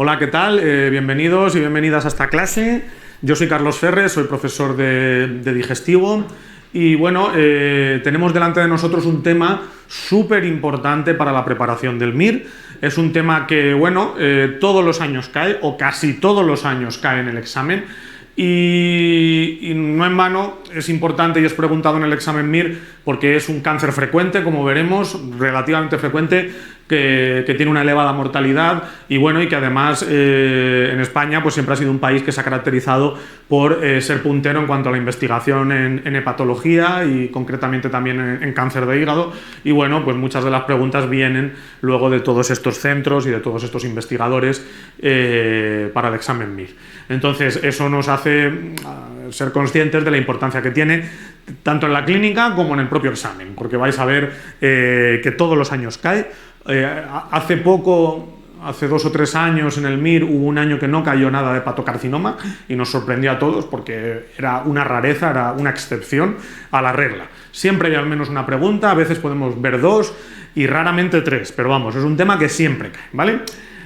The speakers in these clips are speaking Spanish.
Hola, ¿qué tal? Bienvenidos y bienvenidas a esta clase. Yo soy Carlos Ferres, soy profesor de digestivo y bueno, tenemos delante de nosotros un tema súper importante para la preparación del MIR. Es un tema que, bueno, todos los años cae o casi todos los años cae en el examen. Y no en vano es importante y es preguntado en el examen MIR porque es un cáncer frecuente, como veremos, relativamente frecuente, que tiene una elevada mortalidad y bueno, y que además en España pues siempre ha sido un país que se ha caracterizado por ser puntero en cuanto a la investigación en hepatología y concretamente también en cáncer de hígado. Y bueno, pues muchas de las preguntas vienen luego de todos estos centros y de todos estos investigadores para el examen MIR. Entonces eso nos hace ser conscientes de la importancia que tiene tanto en la clínica como en el propio examen, porque vais a ver que todos los años cae. Hace poco, hace 2 o 3 años en el MIR hubo un año que no cayó nada de hepatocarcinoma y nos sorprendió a todos porque era una rareza, era una excepción a la regla. Siempre hay al menos una pregunta, a veces podemos ver 2 y raramente 3, pero vamos, es un tema que siempre cae, ¿vale?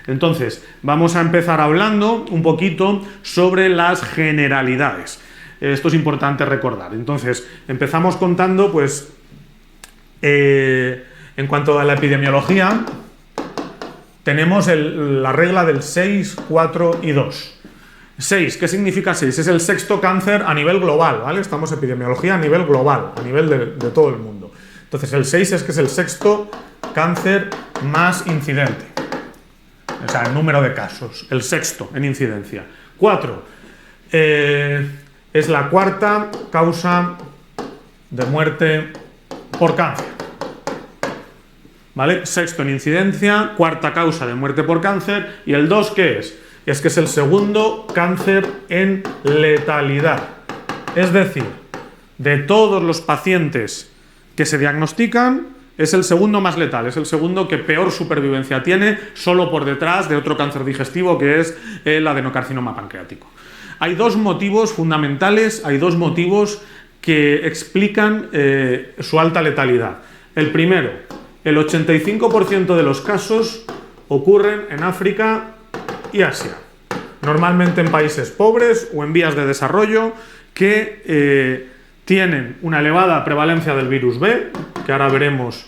Entonces, vamos a empezar hablando un poquito sobre las generalidades. Esto es importante recordar. Entonces, empezamos contando, pues, en cuanto a la epidemiología, tenemos la regla del 6, 4 y 2. 6, ¿qué significa 6? Es el sexto cáncer a nivel global, ¿vale? Estamos en epidemiología a nivel global, a nivel de todo el mundo. Entonces, el 6 es que es el sexto cáncer más incidente. O sea, el número de casos, el sexto en incidencia. 4, es la cuarta causa de muerte por cáncer. ¿Vale? Sexto en incidencia, cuarta causa de muerte por cáncer. ¿Y el 2 qué es? Es que es el segundo cáncer en letalidad. Es decir, de todos los pacientes que se diagnostican, es el segundo más letal, es el segundo que peor supervivencia tiene, solo por detrás de otro cáncer digestivo que es el adenocarcinoma pancreático. Hay 2 motivos fundamentales, hay 2 motivos que explican su alta letalidad. El primero, el 85% de los casos ocurren en África y Asia, normalmente en países pobres o en vías de desarrollo que tienen una elevada prevalencia del virus B, que ahora veremos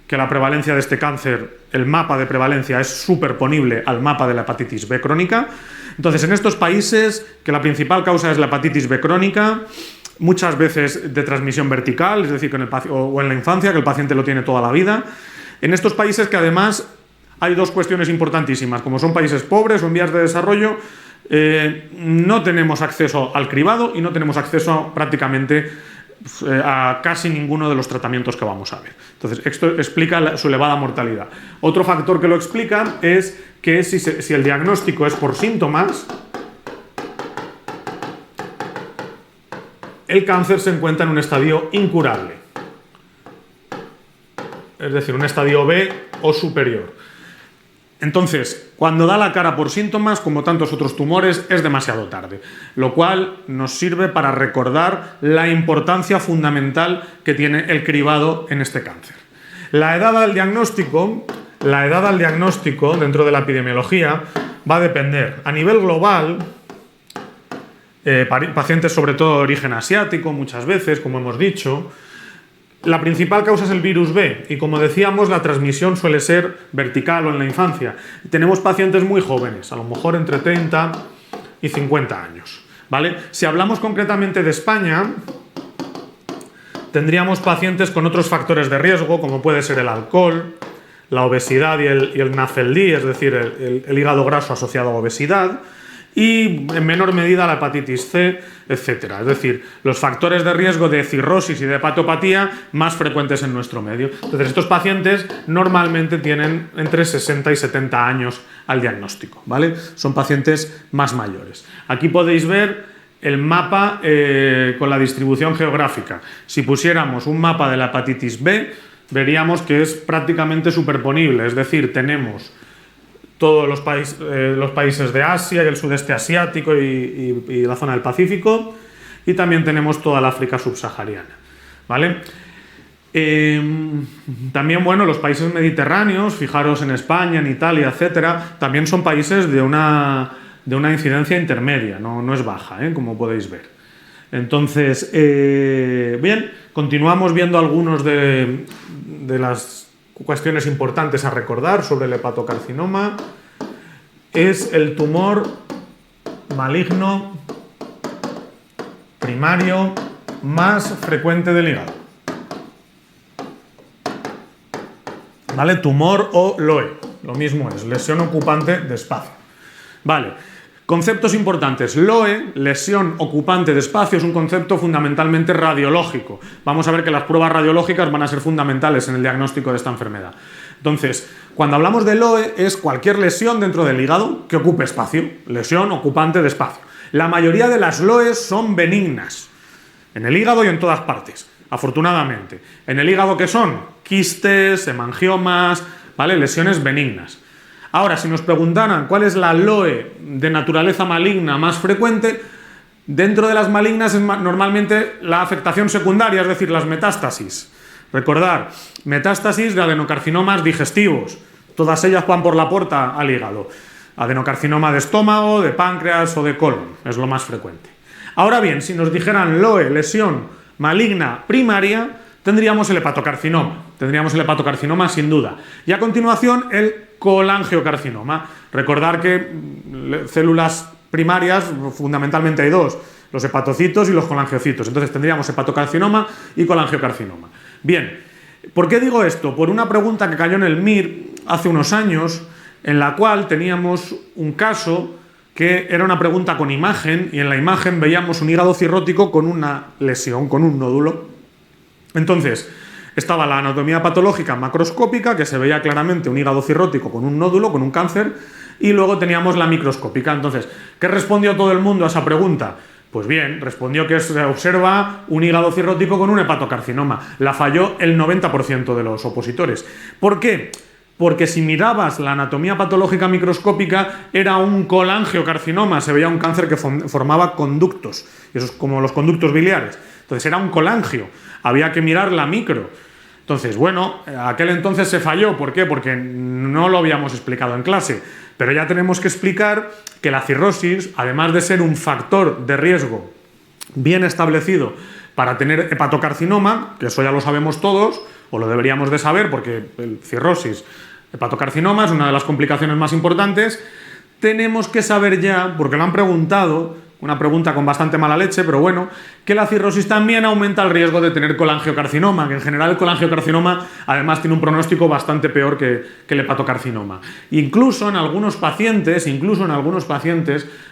que la prevalencia de este cáncer, el mapa de prevalencia es superponible al mapa de la hepatitis B crónica. Entonces, en estos países, que la principal causa es la hepatitis B crónica, muchas veces de transmisión vertical, es decir, que o en la infancia, que el paciente lo tiene toda la vida. En estos países que además hay 2 cuestiones importantísimas, como son países pobres o en vías de desarrollo, no tenemos acceso al cribado y no tenemos acceso prácticamente a casi ninguno de los tratamientos que vamos a ver. Entonces, esto explica su elevada mortalidad. Otro factor que lo explica es que si el diagnóstico es por síntomas, el cáncer se encuentra en un estadio incurable, es decir, un estadio B o superior. Entonces, cuando da la cara por síntomas, como tantos otros tumores, es demasiado tarde, lo cual nos sirve para recordar la importancia fundamental que tiene el cribado en este cáncer. La edad al diagnóstico dentro de la epidemiología va a depender a nivel global. Pacientes sobre todo de origen asiático, muchas veces, como hemos dicho. La principal causa es el virus B y, como decíamos, la transmisión suele ser vertical o en la infancia. Tenemos pacientes muy jóvenes, a lo mejor entre 30 y 50 años, ¿vale? Si hablamos concretamente de España, tendríamos pacientes con otros factores de riesgo, como puede ser el alcohol, la obesidad y el NAFLD, es decir, el hígado graso asociado a obesidad, y en menor medida la hepatitis C, etc. Es decir, los factores de riesgo de cirrosis y de hepatopatía más frecuentes en nuestro medio. Entonces, estos pacientes normalmente tienen entre 60 y 70 años al diagnóstico, ¿vale? Son pacientes más mayores. Aquí podéis ver el mapa con la distribución geográfica. Si pusiéramos un mapa de la hepatitis B, veríamos que es prácticamente superponible, es decir, tenemos todos los países de Asia y el sudeste asiático y la zona del Pacífico, y también tenemos toda la África subsahariana, ¿vale? También, bueno, los países mediterráneos, fijaros en España, en Italia, etcétera, también son países de una incidencia intermedia, no es baja, como podéis ver. Entonces, bien, continuamos viendo algunos de las cuestiones importantes a recordar sobre el hepatocarcinoma. Es el tumor maligno primario más frecuente del hígado. ¿Vale? Tumor o LOE, lo mismo es, lesión ocupante de espacio. Vale, conceptos importantes. LOE, lesión ocupante de espacio, es un concepto fundamentalmente radiológico. Vamos a ver que las pruebas radiológicas van a ser fundamentales en el diagnóstico de esta enfermedad. Entonces, cuando hablamos de LOE es cualquier lesión dentro del hígado que ocupe espacio, lesión ocupante de espacio. La mayoría de las LOEs son benignas, en el hígado y en todas partes, afortunadamente. En el hígado, ¿qué son? Quistes, hemangiomas, ¿vale? Lesiones benignas. Ahora, si nos preguntaran cuál es la LOE de naturaleza maligna más frecuente, dentro de las malignas es normalmente la afectación secundaria, es decir, las metástasis. Recordar, metástasis de adenocarcinomas digestivos, todas ellas van por la puerta al hígado. Adenocarcinoma de estómago, de páncreas o de colon, es lo más frecuente. Ahora bien, si nos dijeran LOE, lesión maligna primaria, tendríamos el hepatocarcinoma sin duda. Y a continuación el colangiocarcinoma. Recordar que células primarias fundamentalmente hay dos, los hepatocitos y los colangiocitos. Entonces tendríamos hepatocarcinoma y colangiocarcinoma. Bien, ¿por qué digo esto? Por una pregunta que cayó en el MIR hace unos años, en la cual teníamos un caso que era una pregunta con imagen, y en la imagen veíamos un hígado cirrótico con una lesión, con un nódulo. Entonces, estaba la anatomía patológica macroscópica, que se veía claramente un hígado cirrótico con un nódulo, con un cáncer, y luego teníamos la microscópica. Entonces, ¿qué respondió todo el mundo a esa pregunta? Pues bien, respondió que se observa un hígado cirrótico con un hepatocarcinoma. La falló el 90% de los opositores. ¿Por qué? Porque si mirabas la anatomía patológica microscópica era un colangiocarcinoma, se veía un cáncer que formaba conductos, eso es como los conductos biliares. Entonces era un colangio, había que mirar la micro. Entonces, bueno, aquel entonces se falló. ¿Por qué? Porque no lo habíamos explicado en clase. Pero ya tenemos que explicar que la cirrosis, además de ser un factor de riesgo bien establecido para tener hepatocarcinoma, que eso ya lo sabemos todos, o lo deberíamos de saber porque el cirrosis, hepatocarcinoma es una de las complicaciones más importantes, tenemos que saber ya, porque lo han preguntado, una pregunta con bastante mala leche, pero bueno, que la cirrosis también aumenta el riesgo de tener colangiocarcinoma, que en general el colangiocarcinoma además tiene un pronóstico bastante peor que el hepatocarcinoma. Incluso en algunos pacientes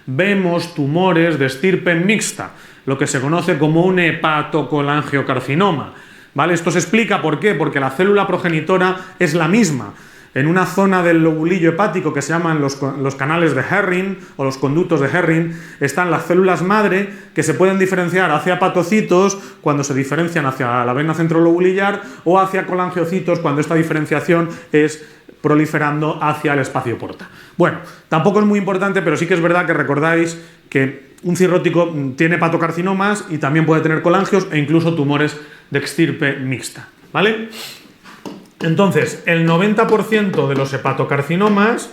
vemos tumores de estirpe mixta, lo que se conoce como un hepatocolangiocarcinoma. ¿Vale? Esto se explica ¿por qué? Porque la célula progenitora es la misma. En una zona del lobulillo hepático que se llaman los canales de Herring o los conductos de Herring están las células madre que se pueden diferenciar hacia hepatocitos cuando se diferencian hacia la vena centrolobulillar o hacia colangiocitos cuando esta diferenciación es proliferando hacia el espacio porta. Bueno, tampoco es muy importante, pero sí que es verdad que recordáis que un cirrótico tiene hepatocarcinomas y también puede tener colangios e incluso tumores de estirpe mixta, ¿vale? Entonces, el 90% de los hepatocarcinomas,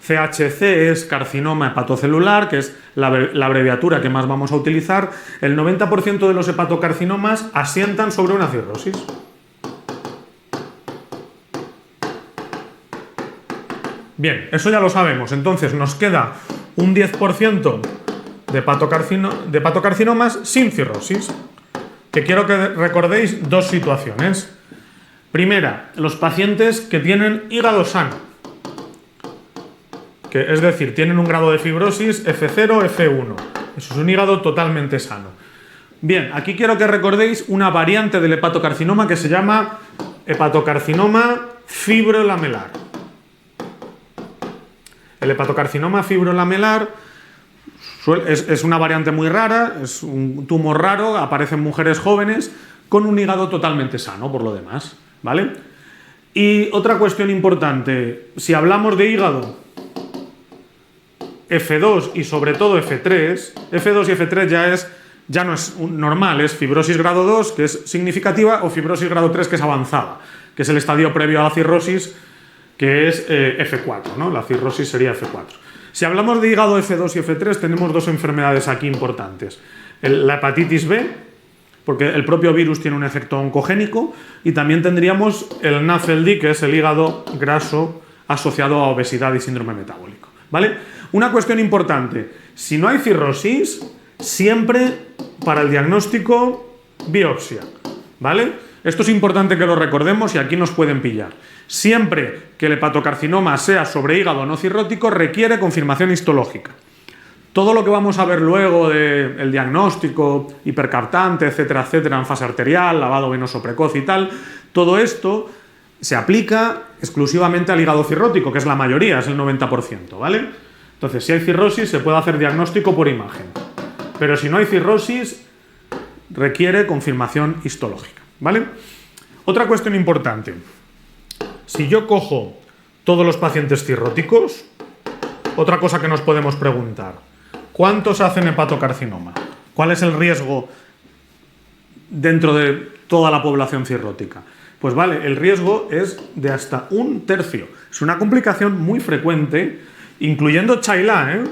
CHC es carcinoma hepatocelular, que es la abreviatura que más vamos a utilizar, el 90% de los hepatocarcinomas asientan sobre una cirrosis. Bien, eso ya lo sabemos. Entonces nos queda un 10% de hepatocarcinomas sin cirrosis, que quiero que recordéis dos situaciones. Primera, los pacientes que tienen hígado sano, que es decir, tienen un grado de fibrosis F0, F1. Eso es un hígado totalmente sano. Bien, aquí quiero que recordéis una variante del hepatocarcinoma que se llama hepatocarcinoma fibrolamelar. El hepatocarcinoma fibrolamelar es una variante muy rara, es un tumor raro, aparece en mujeres jóvenes con un hígado totalmente sano por lo demás, ¿vale? Y otra cuestión importante, si hablamos de hígado F2 y sobre todo F3, F2 y F3 ya es ya no es normal, es fibrosis grado 2, que es significativa, o fibrosis grado 3, que es avanzada, que es el estadio previo a la cirrosis, que es F4, ¿no? La cirrosis sería F4. Si hablamos de hígado F2 y F3, tenemos dos enfermedades aquí importantes. La hepatitis B, porque el propio virus tiene un efecto oncogénico, y también tendríamos el NAFLD, que es el hígado graso asociado a obesidad y síndrome metabólico, ¿vale? Una cuestión importante, si no hay cirrosis, siempre para el diagnóstico, biopsia, ¿vale? Esto es importante que lo recordemos y aquí nos pueden pillar. Siempre que el hepatocarcinoma sea sobre hígado no cirrótico, requiere confirmación histológica. Todo lo que vamos a ver luego del diagnóstico hipercaptante, etcétera, etcétera, en fase arterial, lavado venoso precoz y tal, todo esto se aplica exclusivamente al hígado cirrótico, que es la mayoría, es el 90%, ¿vale? Entonces, si hay cirrosis, se puede hacer diagnóstico por imagen. Pero si no hay cirrosis, requiere confirmación histológica, ¿vale? Otra cuestión importante. Si yo cojo todos los pacientes cirróticos, otra cosa que nos podemos preguntar, ¿cuántos hacen hepatocarcinoma? ¿Cuál es el riesgo dentro de toda la población cirrótica? Pues vale, el riesgo es de hasta 1/3. Es una complicación muy frecuente, incluyendo Child-A, ¿eh?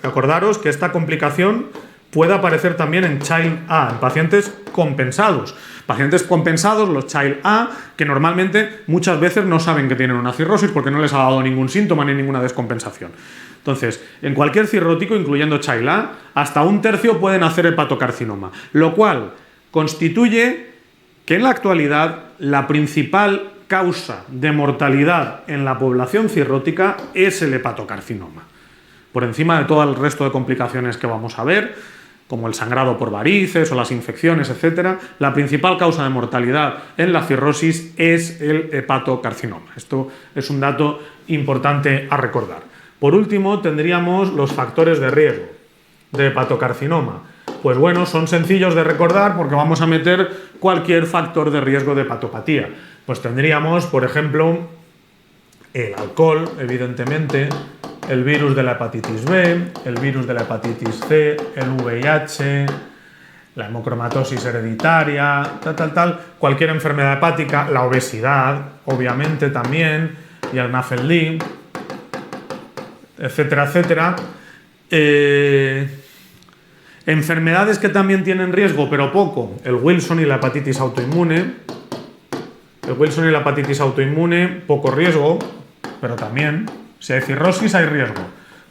Acordaros que esta complicación puede aparecer también en Child-A, en pacientes compensados. Pacientes compensados, los Child-A, que normalmente muchas veces no saben que tienen una cirrosis porque no les ha dado ningún síntoma ni ninguna descompensación. Entonces, en cualquier cirrótico, incluyendo Child-A, hasta 1/3 pueden hacer hepatocarcinoma, lo cual constituye que en la actualidad la principal causa de mortalidad en la población cirrótica es el hepatocarcinoma. Por encima de todo el resto de complicaciones que vamos a ver, como el sangrado por varices o las infecciones, etc., la principal causa de mortalidad en la cirrosis es el hepatocarcinoma. Esto es un dato importante a recordar. Por último, tendríamos los factores de riesgo de hepatocarcinoma. Pues bueno, son sencillos de recordar porque vamos a meter cualquier factor de riesgo de hepatopatía. Pues tendríamos, por ejemplo, el alcohol, evidentemente, el virus de la hepatitis B, el virus de la hepatitis C, el VIH, la hemocromatosis hereditaria, cualquier enfermedad hepática, la obesidad, obviamente también, y el NAFLD, etcétera, etcétera. Enfermedades que también tienen riesgo, pero poco, el Wilson y la hepatitis autoinmune. El Wilson y la hepatitis autoinmune, poco riesgo, pero también, si hay cirrosis hay riesgo.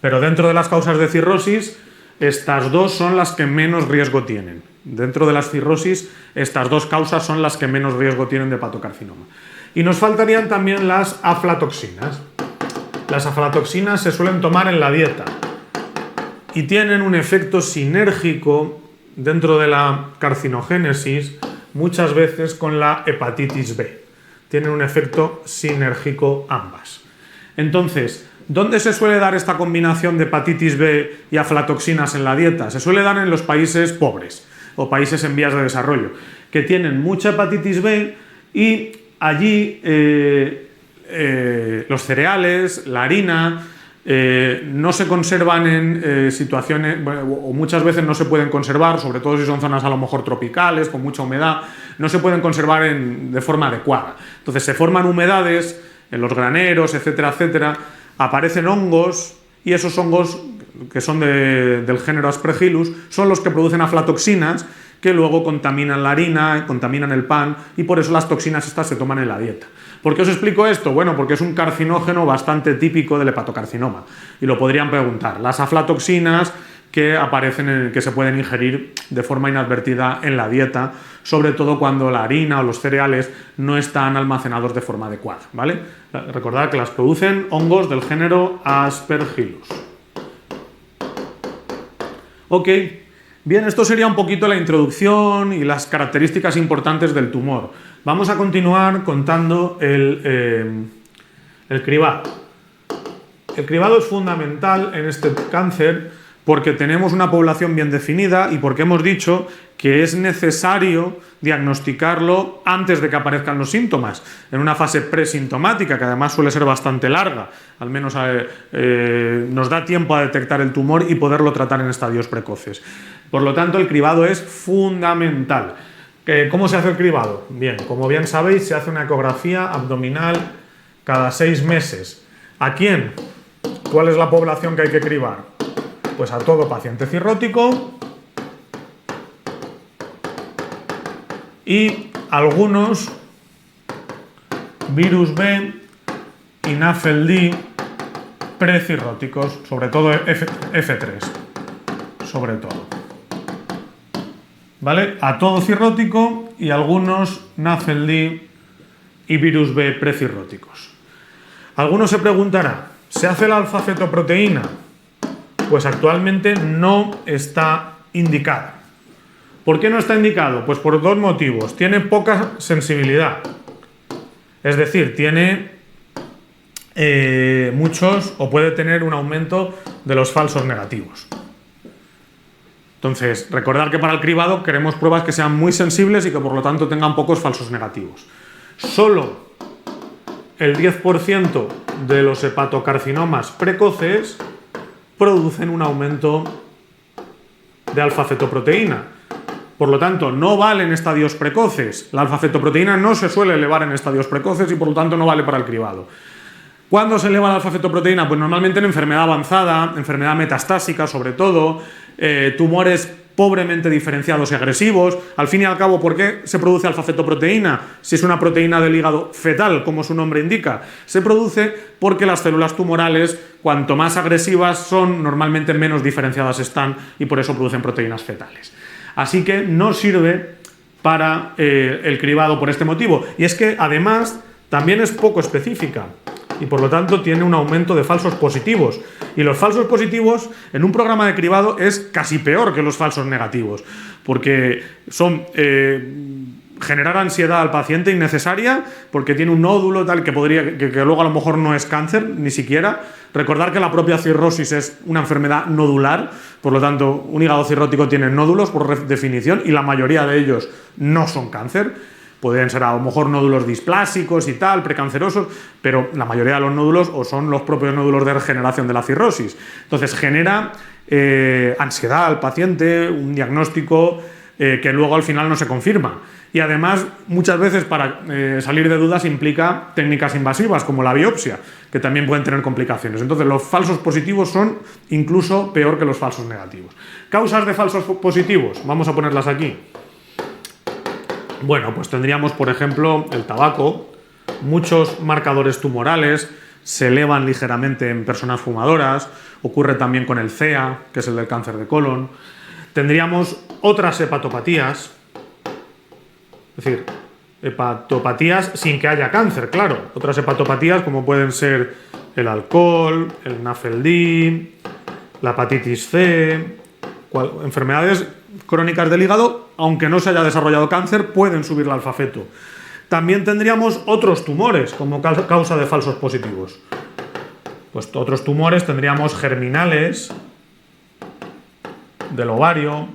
Pero dentro de las causas de cirrosis, estas dos son las que menos riesgo tienen. Dentro de las cirrosis, estas dos causas son las que menos riesgo tienen de hepatocarcinoma. Y nos faltarían también las aflatoxinas. Las aflatoxinas se suelen tomar en la dieta y tienen un efecto sinérgico dentro de la carcinogénesis, muchas veces con la hepatitis B. Tienen un efecto sinérgico ambas. Entonces, ¿dónde se suele dar esta combinación de hepatitis B y aflatoxinas en la dieta? Se suele dar en los países pobres o países en vías de desarrollo, que tienen mucha hepatitis B y allí los cereales, la harina, no se conservan en situaciones, o muchas veces no se pueden conservar, sobre todo si son zonas a lo mejor tropicales, con mucha humedad, no se pueden conservar de forma adecuada. Entonces se forman humedades en los graneros, etcétera, etcétera, aparecen hongos y esos hongos, que son del género Aspergillus, son los que producen aflatoxinas que luego contaminan la harina, contaminan el pan y por eso las toxinas estas se toman en la dieta. ¿Por qué os explico esto? Bueno, porque es un carcinógeno bastante típico del hepatocarcinoma y lo podrían preguntar. Las aflatoxinas que aparecen, que se pueden ingerir de forma inadvertida en la dieta, sobre todo cuando la harina o los cereales no están almacenados de forma adecuada, ¿vale? Recordad que las producen hongos del género Aspergillus. Ok, bien, esto sería un poquito la introducción y las características importantes del tumor. Vamos a continuar contando el cribado. El cribado es fundamental en este cáncer porque tenemos una población bien definida y porque hemos dicho que es necesario diagnosticarlo antes de que aparezcan los síntomas, en una fase presintomática, que además suele ser bastante larga, al menos nos da tiempo a detectar el tumor y poderlo tratar en estadios precoces. Por lo tanto, el cribado es fundamental. ¿Cómo se hace el cribado? Bien, como bien sabéis, se hace una ecografía abdominal cada 6 meses. ¿A quién? ¿Cuál es la población que hay que cribar? Pues a todo paciente cirrótico y algunos virus B y NAFLD precirróticos, sobre todo F3, sobre todo. ¿Vale? A todo cirrótico y algunos NAFLD y virus B precirróticos. Alguno se preguntará, ¿se hace la alfa-fetoproteína? Pues actualmente no está indicada. ¿Por qué no está indicado? Pues por 2 motivos. Tiene poca sensibilidad. Es decir, tiene muchos o puede tener un aumento de los falsos negativos. Entonces, recordar que para el cribado queremos pruebas que sean muy sensibles y que por lo tanto tengan pocos falsos negativos. Solo el 10% de los hepatocarcinomas precoces producen un aumento de alfa-fetoproteína. Por lo tanto, no vale en estadios precoces. La alfa-fetoproteína no se suele elevar en estadios precoces y por lo tanto no vale para el cribado. ¿Cuándo se eleva la alfa-fetoproteína? Pues normalmente en enfermedad avanzada, enfermedad metastásica sobre todo, tumores pobremente diferenciados y agresivos. Al fin y al cabo, ¿por qué se produce alfa-fetoproteína? Si es una proteína del hígado fetal, como su nombre indica. Se produce porque las células tumorales, cuanto más agresivas son, normalmente menos diferenciadas están y por eso producen proteínas fetales. Así que no sirve para el cribado por este motivo. Y es que además también es poco específica y por lo tanto tiene un aumento de falsos positivos. Y los falsos positivos en un programa de cribado es casi peor que los falsos negativos, porque son generar ansiedad al paciente innecesaria porque tiene un nódulo tal que luego a lo mejor no es cáncer ni siquiera. Recordar que la propia cirrosis es una enfermedad nodular, por lo tanto un hígado cirrótico tiene nódulos por definición y la mayoría de ellos no son cáncer. Podrían ser a lo mejor nódulos displásicos y tal, precancerosos, pero la mayoría de los nódulos o son los propios nódulos de regeneración de la cirrosis. Entonces genera ansiedad al paciente, un diagnóstico que luego al final no se confirma. Y además muchas veces para salir de dudas implica técnicas invasivas como la biopsia, que también pueden tener complicaciones. Entonces los falsos positivos son incluso peor que los falsos negativos. Causas de falsos positivos, vamos a ponerlas aquí. Bueno, pues tendríamos, por ejemplo, el tabaco, muchos marcadores tumorales se elevan ligeramente en personas fumadoras, ocurre también con el CEA, que es el del cáncer de colon. Tendríamos otras hepatopatías, es decir, hepatopatías sin que haya cáncer, claro. Otras hepatopatías como pueden ser el alcohol, el NAFLD, la hepatitis C, enfermedades crónicas del hígado, aunque no se haya desarrollado cáncer, pueden subir la alfa-feto. También tendríamos otros tumores como causa de falsos positivos. Pues otros tumores tendríamos germinales del ovario,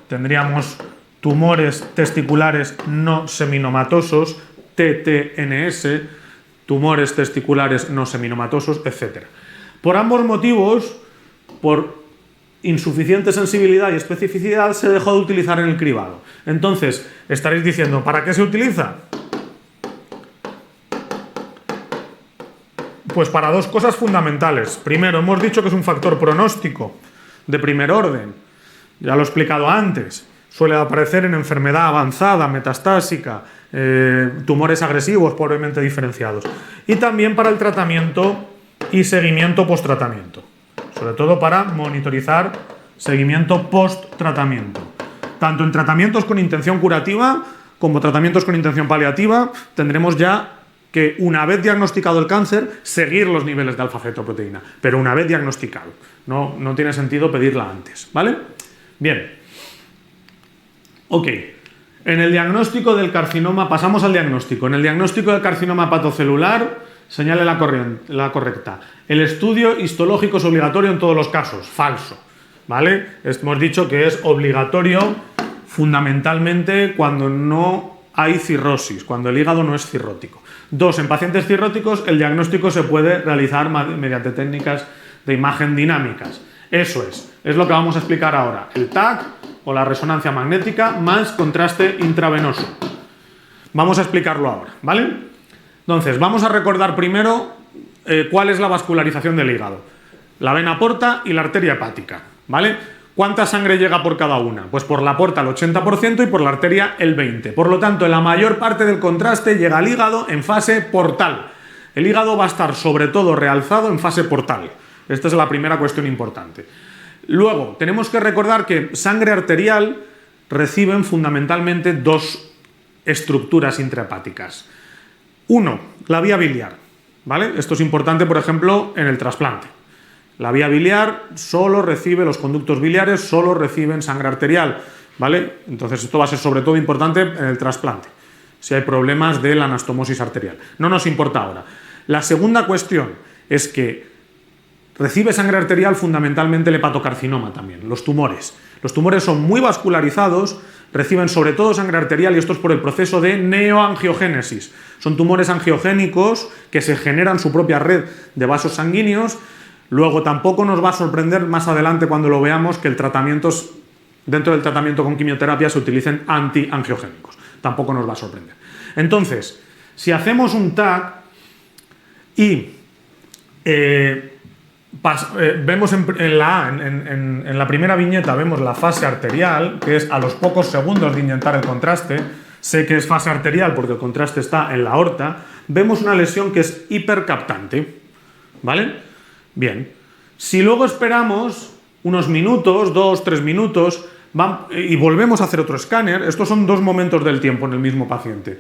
tendríamos tumores testiculares no seminomatosos, TTNS, tumores testiculares no seminomatosos, etc. Por ambos motivos, por insuficiente sensibilidad y especificidad, se dejó de utilizar en el cribado. Entonces, estaréis diciendo, ¿para qué se utiliza? Pues para 2 cosas fundamentales. Primero, hemos dicho que es un factor pronóstico de primer orden. Ya lo he explicado antes. Suele aparecer en enfermedad avanzada, metastásica, tumores agresivos pobremente diferenciados. Y también para el tratamiento y seguimiento post-tratamiento. Sobre todo para monitorizar seguimiento post-tratamiento. Tanto en tratamientos con intención curativa como tratamientos con intención paliativa, tendremos ya que una vez diagnosticado el cáncer, seguir los niveles de alfa-fetoproteína, pero una vez diagnosticado. No tiene sentido pedirla antes, ¿vale? Bien. Ok. En el diagnóstico del carcinoma, pasamos al diagnóstico. En el diagnóstico del carcinoma hepatocelular, señale la correcta. El estudio histológico es obligatorio en todos los casos. Falso, ¿vale? Hemos dicho que es obligatorio fundamentalmente cuando no hay cirrosis, cuando el hígado no es cirrótico. 2. En pacientes cirróticos el diagnóstico se puede realizar mediante técnicas de imagen dinámicas. Eso es lo que vamos a explicar ahora. El TAC o la resonancia magnética más contraste intravenoso. Vamos a explicarlo ahora, ¿vale? Entonces, vamos a recordar primero cuál es la vascularización del hígado. La vena porta y la arteria hepática, ¿vale? ¿Cuánta sangre llega por cada una? Pues por la porta el 80% y por la arteria el 20%. Por lo tanto, la mayor parte del contraste llega al hígado en fase portal. El hígado va a estar sobre todo realzado en fase portal. Esta es la primera cuestión importante. Luego, tenemos que recordar que sangre arterial reciben fundamentalmente dos estructuras intrahepáticas. Uno, la vía biliar, ¿vale? Esto es importante, por ejemplo, en el trasplante. La vía biliar solo recibe, los conductos biliares solo reciben sangre arterial, ¿vale? Entonces esto va a ser sobre todo importante en el trasplante, si hay problemas de la anastomosis arterial. No nos importa ahora. La segunda cuestión es que recibe sangre arterial fundamentalmente el hepatocarcinoma también, los tumores. Los tumores son muy vascularizados, reciben sobre todo sangre arterial y esto es por el proceso de neoangiogénesis. Son tumores angiogénicos que se generan su propia red de vasos sanguíneos. Luego tampoco nos va a sorprender más adelante cuando lo veamos que dentro del tratamiento con quimioterapia se utilicen antiangiogénicos. Tampoco nos va a sorprender. Entonces, si hacemos un TAC y vemos en la primera viñeta vemos la fase arterial, que es a los pocos segundos de inyectar el contraste. Sé que es fase arterial porque el contraste está en la aorta. Vemos una lesión que es hipercaptante, ¿vale? Bien. Si luego esperamos unos minutos, 2-3 minutos, y volvemos a hacer otro escáner, estos son dos momentos del tiempo en el mismo paciente.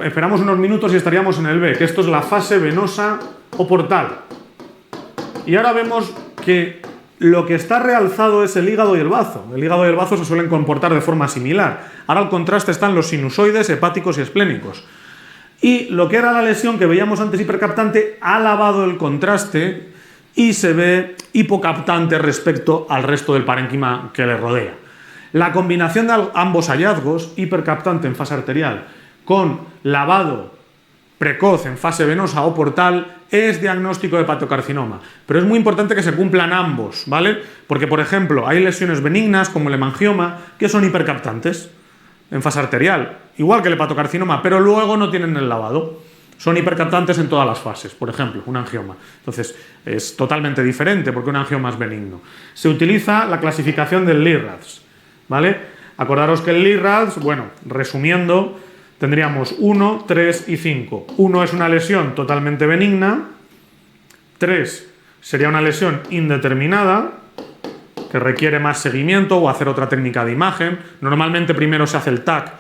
Esperamos unos minutos y estaríamos en el B, que esto es la fase venosa o portal. Y ahora vemos que lo que está realzado es el hígado y el bazo. El hígado y el bazo se suelen comportar de forma similar. Ahora el contraste están los sinusoides, hepáticos y esplénicos. Y lo que era la lesión que veíamos antes hipercaptante ha lavado el contraste y se ve hipocaptante respecto al resto del parénquima que le rodea. La combinación de ambos hallazgos, hipercaptante en fase arterial con lavado precoz en fase venosa o portal, es diagnóstico de hepatocarcinoma. Pero es muy importante que se cumplan ambos, ¿vale? Porque, por ejemplo, hay lesiones benignas como el hemangioma que son hipercaptantes en fase arterial, igual que el hepatocarcinoma, pero luego no tienen el lavado. Son hipercaptantes en todas las fases, por ejemplo, un angioma. Entonces, es totalmente diferente porque un angioma es benigno. Se utiliza la clasificación del LIRADS, ¿vale? Acordaros que el LIRADS, bueno, resumiendo, tendríamos 1, 3 y 5. 1 es una lesión totalmente benigna. 3 sería una lesión indeterminada, que requiere más seguimiento o hacer otra técnica de imagen. Normalmente primero se hace el TAC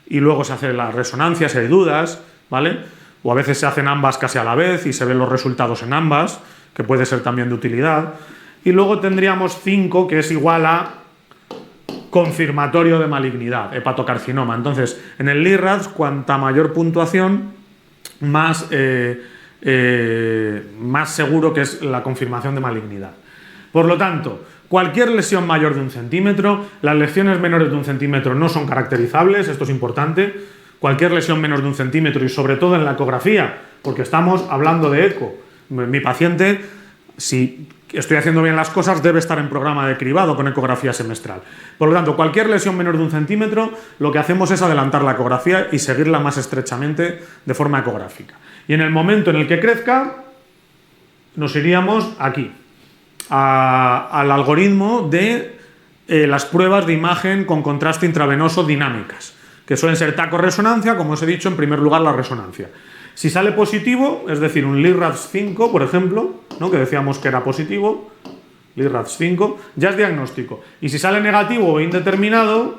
y luego se hace la resonancia si hay dudas, ¿vale? O a veces se hacen ambas casi a la vez y se ven los resultados en ambas, que puede ser también de utilidad. Y luego tendríamos 5, que es igual a confirmatorio de malignidad, hepatocarcinoma. Entonces, en el LIRADS, cuanta mayor puntuación, más seguro que es la confirmación de malignidad. Por lo tanto, cualquier lesión mayor de 1 centímetro, las lesiones menores de 1 centímetro no son caracterizables, esto es importante. Cualquier lesión menos de 1 centímetro y sobre todo en la ecografía, porque estamos hablando de eco. Mi paciente, si estoy haciendo bien las cosas, debe estar en programa de cribado con ecografía semestral. Por lo tanto, cualquier lesión menor de 1 centímetro, lo que hacemos es adelantar la ecografía y seguirla más estrechamente de forma ecográfica. Y en el momento en el que crezca, nos iríamos aquí, al algoritmo de las pruebas de imagen con contraste intravenoso dinámicas, que suelen ser TAC o resonancia, como os he dicho, en primer lugar la resonancia. Si sale positivo, es decir, un LIRADS 5, por ejemplo, ¿no?, que decíamos que era positivo, LIRADS 5, ya es diagnóstico. Y si sale negativo o indeterminado,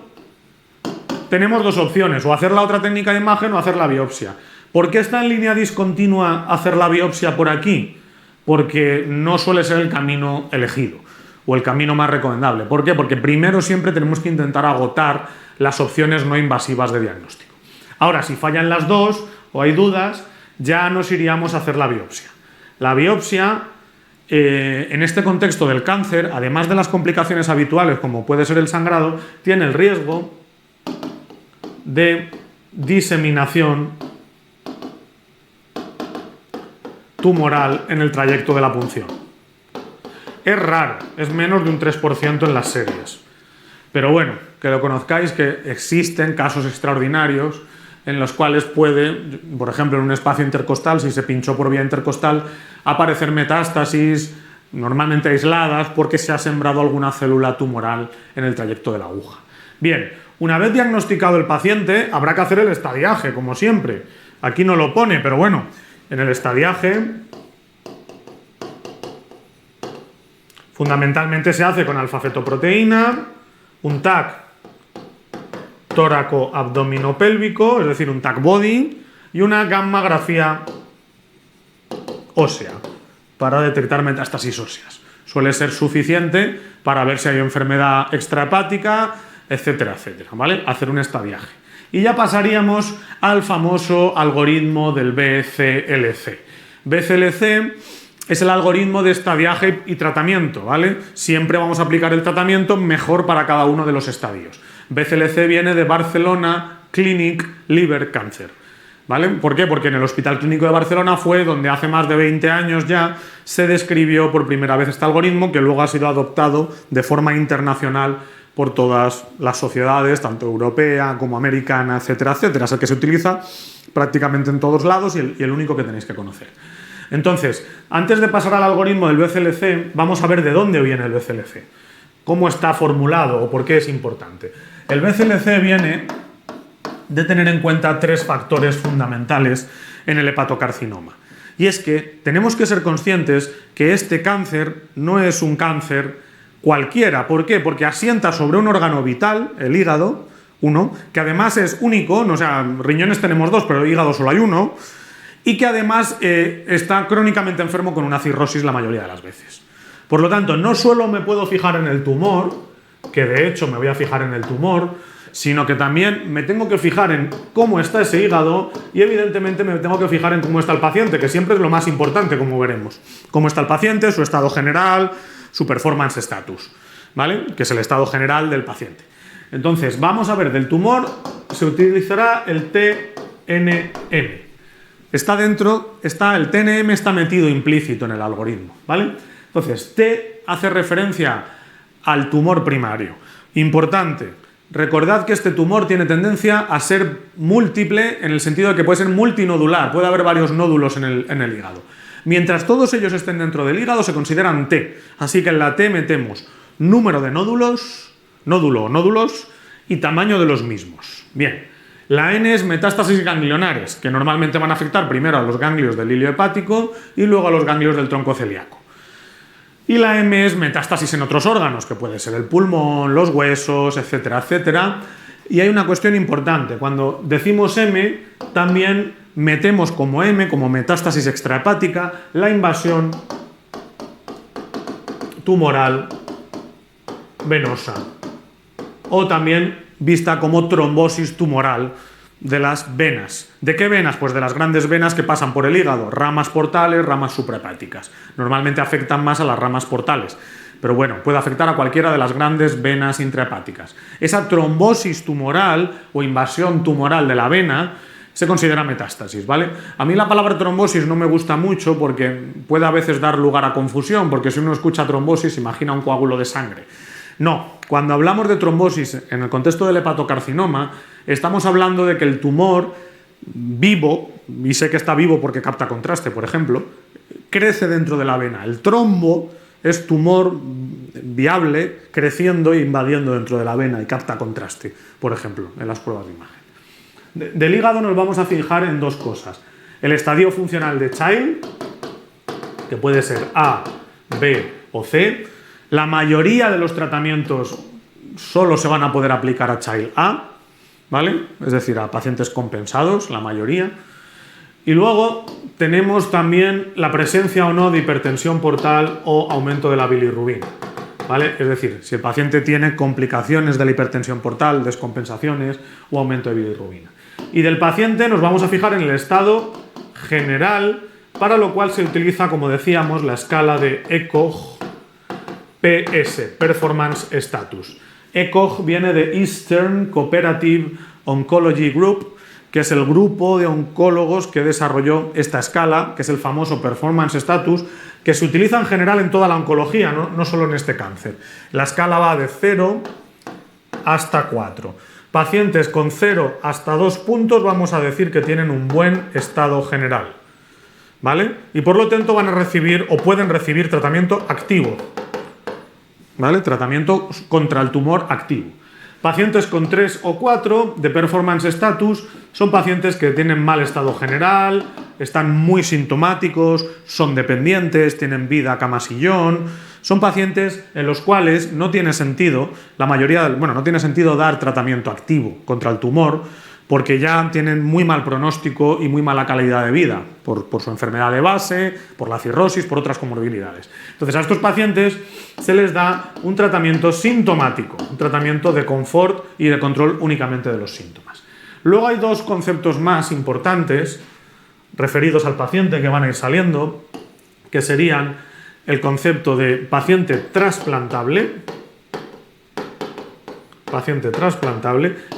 tenemos dos opciones, o hacer la otra técnica de imagen o hacer la biopsia. ¿Por qué está en línea discontinua hacer la biopsia por aquí? Porque no suele ser el camino elegido o el camino más recomendable. ¿Por qué? Porque primero siempre tenemos que intentar agotar las opciones no invasivas de diagnóstico. Ahora, si fallan las dos o hay dudas, ya nos iríamos a hacer la biopsia. La biopsia, en este contexto del cáncer, además de las complicaciones habituales como puede ser el sangrado, tiene el riesgo de diseminación tumoral en el trayecto de la punción. Es raro, es menos de un 3% en las series. Pero bueno, que lo conozcáis, que existen casos extraordinarios en los cuales puede, por ejemplo, en un espacio intercostal, si se pinchó por vía intercostal, aparecer metástasis, normalmente aisladas, porque se ha sembrado alguna célula tumoral en el trayecto de la aguja. Bien, una vez diagnosticado el paciente, habrá que hacer el estadiaje, como siempre. Aquí no lo pone, pero bueno, en el estadiaje fundamentalmente se hace con alfa-fetoproteína, un TAC tóraco-abdominopélvico, es decir, un TAC body, y una gammagrafía ósea para detectar metástasis óseas. Suele ser suficiente para ver si hay enfermedad extrahepática, etcétera, etcétera, ¿vale? Hacer un estadiaje. Y ya pasaríamos al famoso algoritmo del BCLC. BCLC es el algoritmo de estadiaje y tratamiento, ¿vale? Siempre vamos a aplicar el tratamiento mejor para cada uno de los estadios. BCLC viene de Barcelona Clinic Liver Cancer, ¿vale? ¿Por qué? Porque en el Hospital Clínico de Barcelona fue donde hace más de 20 años ya se describió por primera vez este algoritmo, que luego ha sido adoptado de forma internacional por todas las sociedades, tanto europea como americana, etcétera, etcétera. Es el que se utiliza prácticamente en todos lados y el único que tenéis que conocer. Entonces, antes de pasar al algoritmo del BCLC, vamos a ver de dónde viene el BCLC, cómo está formulado o por qué es importante. El BCLC viene de tener en cuenta tres factores fundamentales en el hepatocarcinoma. Y es que tenemos que ser conscientes que este cáncer no es un cáncer cualquiera. ¿Por qué? Porque asienta sobre un órgano vital, el hígado, que además es único, o sea, riñones tenemos dos, pero hígado solo hay uno, y que además está crónicamente enfermo con una cirrosis la mayoría de las veces. Por lo tanto, no solo me puedo fijar en el tumor, que de hecho me voy a fijar en el tumor, sino que también me tengo que fijar en cómo está ese hígado y evidentemente me tengo que fijar en cómo está el paciente, que siempre es lo más importante, como veremos. Cómo está el paciente, su estado general, su performance status, ¿vale? Que es el estado general del paciente. Entonces, vamos a ver, del tumor se utilizará el TNM. El TNM está metido implícito en el algoritmo, ¿vale? Entonces, T hace referencia al tumor primario. Importante, recordad que este tumor tiene tendencia a ser múltiple en el sentido de que puede ser multinodular, puede haber varios nódulos en el hígado. Mientras todos ellos estén dentro del hígado se consideran T, así que en la T metemos número de nódulos, nódulo o nódulos y tamaño de los mismos. Bien, la N es metástasis ganglionares, que normalmente van a afectar primero a los ganglios del hilo hepático y luego a los ganglios del tronco celíaco. Y la M es metástasis en otros órganos, que puede ser el pulmón, los huesos, etcétera, etcétera. Y hay una cuestión importante. Cuando decimos M, también metemos como M, como metástasis extrahepática, la invasión tumoral venosa. O también vista como trombosis tumoral de las venas. ¿De qué venas? Pues de las grandes venas que pasan por el hígado, ramas portales, ramas suprahepáticas. Normalmente afectan más a las ramas portales, pero bueno, puede afectar a cualquiera de las grandes venas intrahepáticas. Esa trombosis tumoral o invasión tumoral de la vena se considera metástasis, ¿vale? A mí la palabra trombosis no me gusta mucho porque puede a veces dar lugar a confusión, porque si uno escucha trombosis imagina un coágulo de sangre. No, cuando hablamos de trombosis en el contexto del hepatocarcinoma, estamos hablando de que el tumor vivo, y sé que está vivo porque capta contraste, por ejemplo, crece dentro de la vena. El trombo es tumor viable creciendo e invadiendo dentro de la vena y capta contraste, por ejemplo, en las pruebas de imagen. Del hígado nos vamos a fijar en dos cosas. El estadio funcional de Child, que puede ser A, B o C. La mayoría de los tratamientos solo se van a poder aplicar a Child A, ¿vale? Es decir, a pacientes compensados, la mayoría. Y luego tenemos también la presencia o no de hipertensión portal o aumento de la bilirrubina, ¿vale? Es decir, si el paciente tiene complicaciones de la hipertensión portal, descompensaciones o aumento de bilirrubina. Y del paciente nos vamos a fijar en el estado general, para lo cual se utiliza, como decíamos, la escala de ECOG PS, Performance Status. ECOG viene de Eastern Cooperative Oncology Group, que es el grupo de oncólogos que desarrolló esta escala, que es el famoso Performance Status, que se utiliza en general en toda la oncología, no solo en este cáncer. La escala va de 0 hasta 4. Pacientes con 0 hasta 2 puntos vamos a decir que tienen un buen estado general, ¿vale? Y por lo tanto van a recibir o pueden recibir tratamiento activo, ¿vale? Tratamiento contra el tumor activo. Pacientes con 3 o 4 de performance status son pacientes que tienen mal estado general, están muy sintomáticos, son dependientes, tienen vida cama-sillón. Son pacientes en los cuales no tiene sentido, no tiene sentido dar tratamiento activo contra el tumor porque ya tienen muy mal pronóstico y muy mala calidad de vida por su enfermedad de base, por la cirrosis, por otras comorbilidades. Entonces a estos pacientes se les da un tratamiento sintomático, un tratamiento de confort y de control únicamente de los síntomas. Luego hay dos conceptos más importantes referidos al paciente que van a ir saliendo, que serían el concepto de paciente trasplantable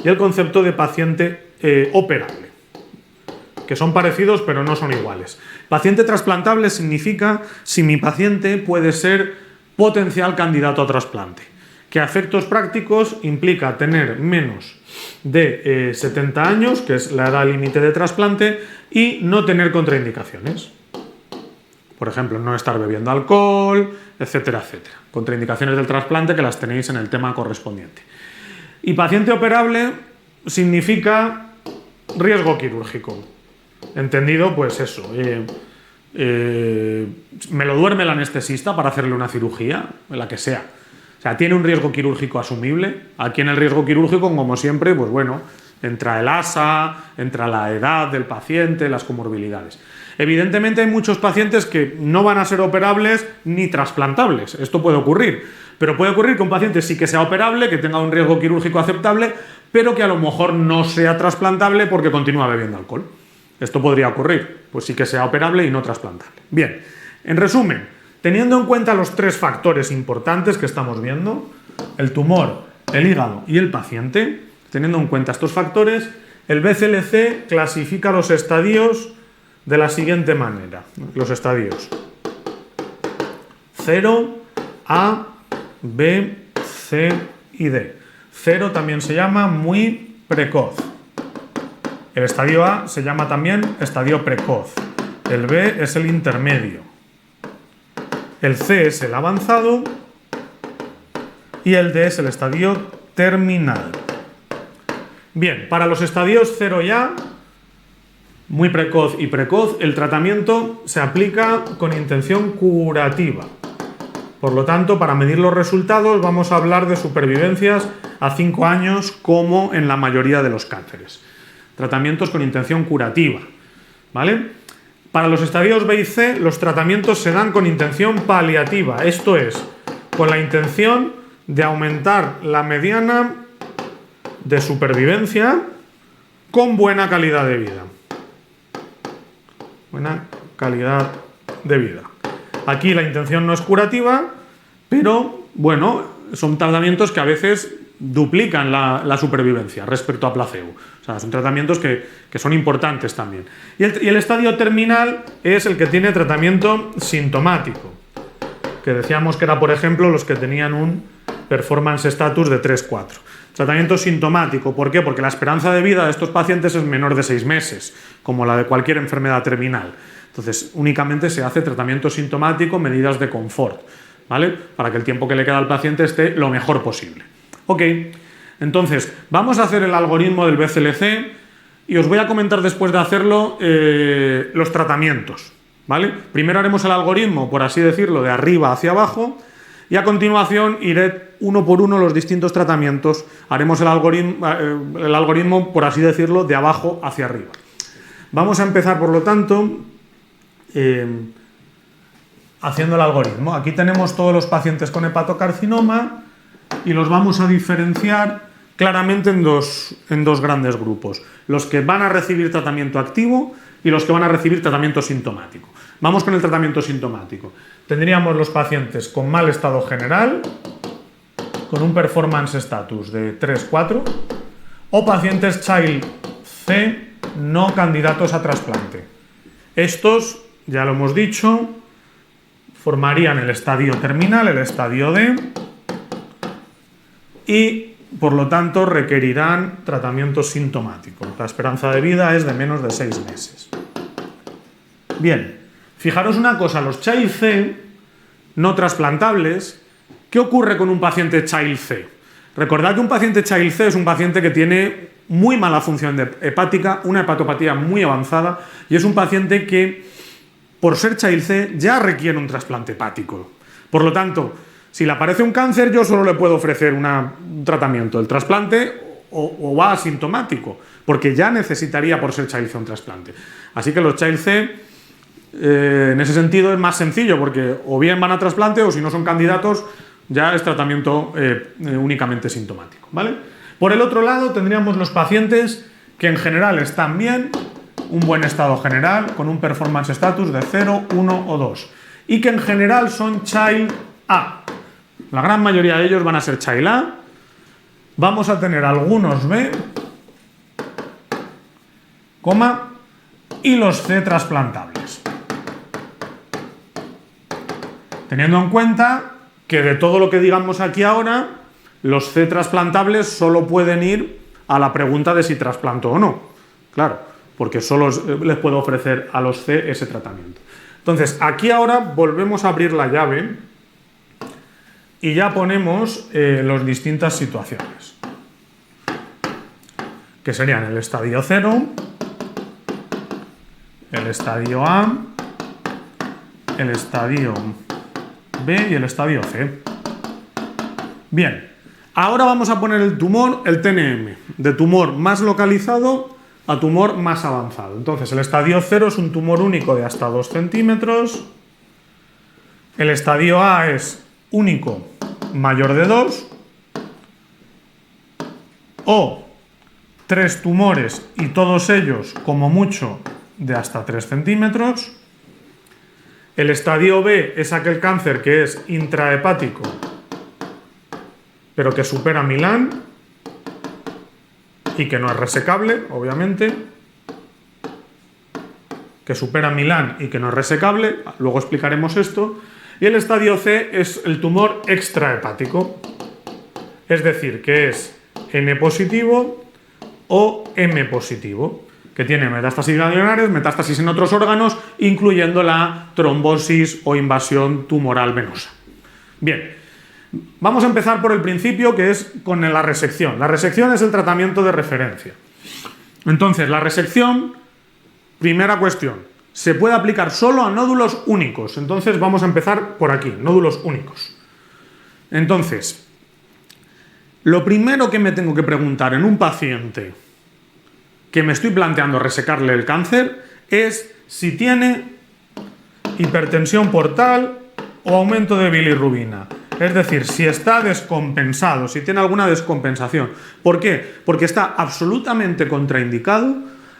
y el concepto de paciente operable, que son parecidos pero no son iguales. Paciente trasplantable significa si mi paciente puede ser potencial candidato a trasplante, que a efectos prácticos implica tener menos de 70 años, que es la edad límite de trasplante, y no tener contraindicaciones. Por ejemplo, no estar bebiendo alcohol, etcétera, etcétera. Contraindicaciones del trasplante que las tenéis en el tema correspondiente. Y paciente operable significa riesgo quirúrgico. Entendido, pues eso. Me lo duerme el anestesista para hacerle una cirugía, la que sea. O sea, tiene un riesgo quirúrgico asumible. Aquí en el riesgo quirúrgico, como siempre, pues bueno, entra el ASA, entra la edad del paciente, las comorbilidades. Evidentemente hay muchos pacientes que no van a ser operables ni trasplantables. Esto puede ocurrir. Pero puede ocurrir que un paciente sí que sea operable, que tenga un riesgo quirúrgico aceptable, pero que a lo mejor no sea trasplantable porque continúa bebiendo alcohol. Esto podría ocurrir. Pues sí que sea operable y no trasplantable. Bien, en resumen, teniendo en cuenta los tres factores importantes que estamos viendo, el tumor, el hígado y el paciente, teniendo en cuenta estos factores, el BCLC clasifica los estadios de la siguiente manera. Los estadios 0, A, B, C y D. 0 también se llama muy precoz. El estadio A se llama también estadio precoz. El B es el intermedio. El C es el avanzado. Y el D es el estadio terminal. Bien, para los estadios 0 y A, muy precoz y precoz, el tratamiento se aplica con intención curativa. Por lo tanto, para medir los resultados vamos a hablar de supervivencias a 5 años como en la mayoría de los cánceres. Tratamientos con intención curativa, ¿vale? Para los estadios B y C, los tratamientos se dan con intención paliativa, esto es, con la intención de aumentar la mediana de supervivencia con buena calidad de vida. Buena calidad de vida. Aquí la intención no es curativa, pero bueno, son tratamientos que a veces duplican la supervivencia respecto a placebo. O sea, son tratamientos que son importantes también. Y el estadio terminal es el que tiene tratamiento sintomático, que decíamos que era, por ejemplo, los que tenían un performance status de 3-4. Tratamiento sintomático, ¿por qué? Porque la esperanza de vida de estos pacientes es menor de 6 meses, como la de cualquier enfermedad terminal. Entonces, únicamente se hace tratamiento sintomático, medidas de confort, ¿vale? Para que el tiempo que le queda al paciente esté lo mejor posible. Ok, entonces, vamos a hacer el algoritmo del BCLC y os voy a comentar después de hacerlo los tratamientos, ¿vale? Primero haremos el algoritmo, por así decirlo, de arriba hacia abajo, y a continuación iré uno por uno los distintos tratamientos. Haremos el algoritmo, por así decirlo, de abajo hacia arriba. Vamos a empezar, por lo tanto, haciendo el algoritmo. Aquí tenemos todos los pacientes con hepatocarcinoma y los vamos a diferenciar claramente en dos grandes grupos. Los que van a recibir tratamiento activo y los que van a recibir tratamiento sintomático. Vamos con el tratamiento sintomático. Tendríamos los pacientes con mal estado general, con un performance status de 3-4, o pacientes Child C no candidatos a trasplante. Estos, ya lo hemos dicho, formarían el estadio terminal, el estadio D, y por lo tanto requerirán tratamiento sintomático. La esperanza de vida es de menos de 6 meses. Bien, fijaros una cosa, los Child C no trasplantables, ¿qué ocurre con un paciente Child C? Recordad que un paciente Child C es un paciente que tiene muy mala función hepática, una hepatopatía muy avanzada, y es un paciente que, por ser Child C, ya requiere un trasplante hepático. Por lo tanto, si le aparece un cáncer, yo solo le puedo ofrecer un tratamiento, el trasplante o va asintomático, porque ya necesitaría, por ser Child C, un trasplante. Así que los Child C, en ese sentido, es más sencillo, porque o bien van a trasplante o si no son candidatos, ya es tratamiento únicamente sintomático, ¿vale? Por el otro lado, tendríamos los pacientes que en general están bien, un buen estado general, con un performance status de 0, 1 o 2, y que en general son Child A. La gran mayoría de ellos van a ser Child A. Vamos a tener algunos B, coma, y los C trasplantables. Teniendo en cuenta que de todo lo que digamos aquí ahora, los C trasplantables solo pueden ir a la pregunta de si trasplanto o no. Claro, porque solo les puedo ofrecer a los C ese tratamiento. Entonces, aquí ahora volvemos a abrir la llave y ya ponemos las distintas situaciones, que serían el estadio 0, el estadio A, el estadio B y el estadio C. Bien, ahora vamos a poner el tumor, el TNM, de tumor más localizado a tumor más avanzado. Entonces, el estadio 0 es un tumor único de hasta 2 centímetros. El estadio A es único mayor de 2. O 3 tumores y todos ellos, como mucho, de hasta 3 centímetros. El estadio B es aquel cáncer que es intrahepático, pero que supera 1000 AN y que no es resecable, obviamente. Que supera 1000 AN y que no es resecable, luego explicaremos esto. Y el estadio C es el tumor extrahepático, es decir, que es N positivo o M positivo, que tiene metástasis ganglionares, metástasis en otros órganos, incluyendo la trombosis o invasión tumoral venosa. Bien, vamos a empezar por el principio, que es con la resección. La resección es el tratamiento de referencia. Entonces, la resección, primera cuestión, se puede aplicar solo a nódulos únicos. Entonces, vamos a empezar por aquí, nódulos únicos. Entonces, lo primero que me tengo que preguntar en un paciente que me estoy planteando resecarle el cáncer es si tiene hipertensión portal o aumento de bilirrubina. Es decir, si está descompensado, si tiene alguna descompensación. ¿Por qué? Porque está absolutamente contraindicado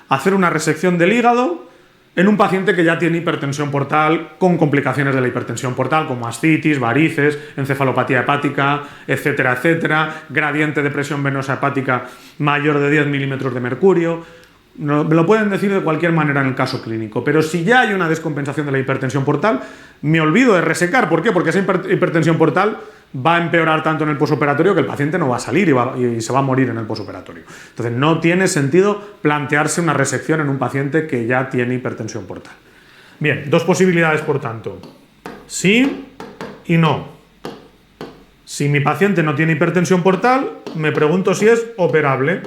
hacer una resección del hígado en un paciente que ya tiene hipertensión portal con complicaciones de la hipertensión portal como ascitis, varices, encefalopatía hepática, etcétera, etcétera, gradiente de presión venosa hepática mayor de 10 milímetros de mercurio. Me lo pueden decir de cualquier manera en el caso clínico, pero si ya hay una descompensación de la hipertensión portal, me olvido de resecar. ¿Por qué? Porque esa hipertensión portal va a empeorar tanto en el posoperatorio que el paciente no va a salir y se va a morir en el posoperatorio. Entonces no tiene sentido plantearse una resección en un paciente que ya tiene hipertensión portal. Bien, dos posibilidades por tanto. Sí y no. Si mi paciente no tiene hipertensión portal, me pregunto si es operable.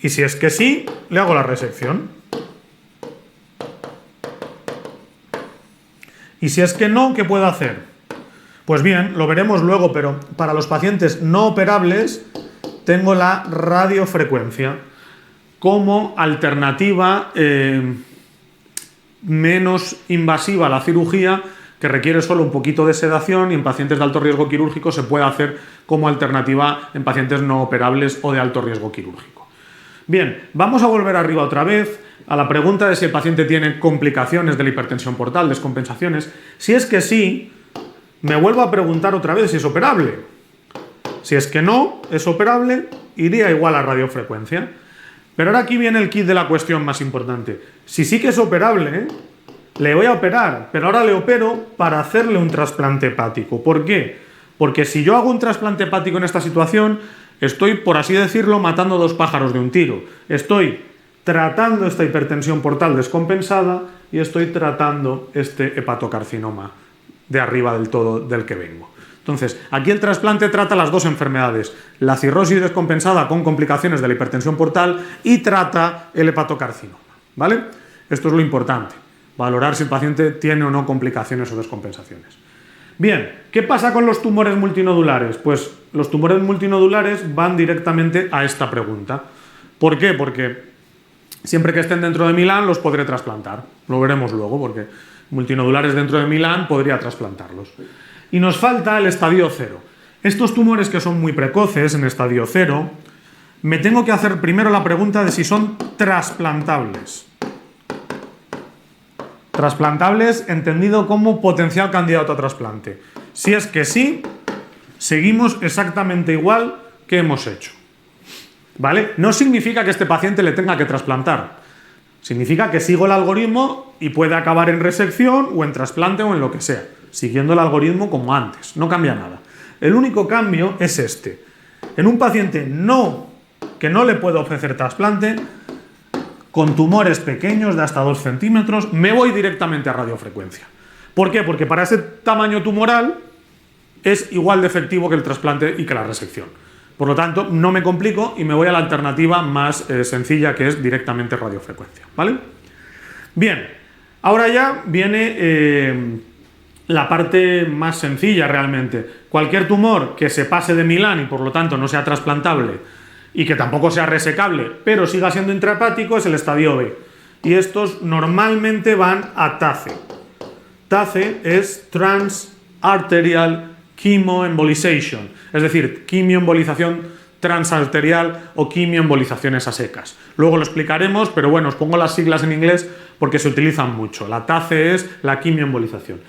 Y si es que sí, le hago la resección. Y si es que no, ¿qué puedo hacer? Pues bien, lo veremos luego, pero para los pacientes no operables tengo la radiofrecuencia como alternativa menos invasiva a la cirugía, que requiere solo un poquito de sedación y en pacientes de alto riesgo quirúrgico se puede hacer como alternativa en pacientes no operables o de alto riesgo quirúrgico. Bien, vamos a volver arriba otra vez a la pregunta de si el paciente tiene complicaciones de la hipertensión portal, descompensaciones. Si es que sí, me vuelvo a preguntar otra vez si es operable. Si es que no es operable, iría igual a radiofrecuencia. Pero ahora aquí viene el kit de la cuestión más importante. Si sí que es operable, le voy a operar, pero ahora le opero para hacerle un trasplante hepático. ¿Por qué? Porque si yo hago un trasplante hepático en esta situación, estoy, por así decirlo, matando dos pájaros de un tiro. Estoy tratando esta hipertensión portal descompensada y estoy tratando este hepatocarcinoma de arriba del todo del que vengo. Entonces, aquí el trasplante trata las dos enfermedades, la cirrosis descompensada con complicaciones de la hipertensión portal y trata el hepatocarcinoma, ¿vale? Esto es lo importante, valorar si el paciente tiene o no complicaciones o descompensaciones. Bien, ¿qué pasa con los tumores multinodulares? Pues los tumores multinodulares van directamente a esta pregunta. ¿Por qué? Porque siempre que estén dentro de Milán los podré trasplantar, lo veremos luego, porque multinodulares dentro de Milán podría trasplantarlos. Y nos falta el estadio 0. Estos tumores que son muy precoces en estadio 0, me tengo que hacer primero la pregunta de si son trasplantables. Trasplantables entendido como potencial candidato a trasplante. Si es que sí, seguimos exactamente igual que hemos hecho. ¿Vale? No significa que este paciente le tenga que trasplantar. Significa que sigo el algoritmo y puede acabar en resección o en trasplante o en lo que sea, siguiendo el algoritmo como antes. No cambia nada. El único cambio es este. En un paciente que no le puedo ofrecer trasplante, con tumores pequeños de hasta 2 centímetros, me voy directamente a radiofrecuencia. ¿Por qué? Porque para ese tamaño tumoral es igual de efectivo que el trasplante y que la resección. Por lo tanto, no me complico y me voy a la alternativa más sencilla, que es directamente radiofrecuencia, ¿vale? Bien, ahora ya viene la parte más sencilla realmente. Cualquier tumor que se pase de Milán y por lo tanto no sea trasplantable y que tampoco sea resecable, pero siga siendo intrahepático, es el estadio B. Y estos normalmente van a TACE. TACE es Transarterial Chemoembolization, es decir, quimioembolización transarterial o quimioembolizaciones a secas. Luego lo explicaremos, pero bueno, os pongo las siglas en inglés porque se utilizan mucho. La TACE es la quimioembolización.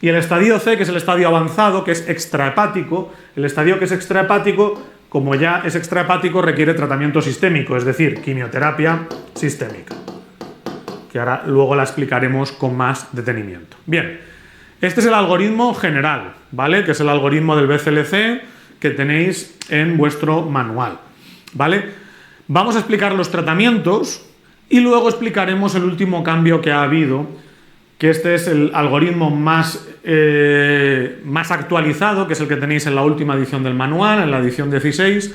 Y el estadio C, que es el estadio avanzado, que es extrahepático, el estadio que es extrahepático, como ya es extrahepático, requiere tratamiento sistémico, es decir, quimioterapia sistémica, que ahora luego la explicaremos con más detenimiento. Bien, este es el algoritmo general, ¿vale? Que es el algoritmo del BCLC que tenéis en vuestro manual, ¿vale? Vamos a explicar los tratamientos y luego explicaremos el último cambio que ha habido, que este es el algoritmo más actualizado, que es el que tenéis en la última edición del manual, en la edición 16,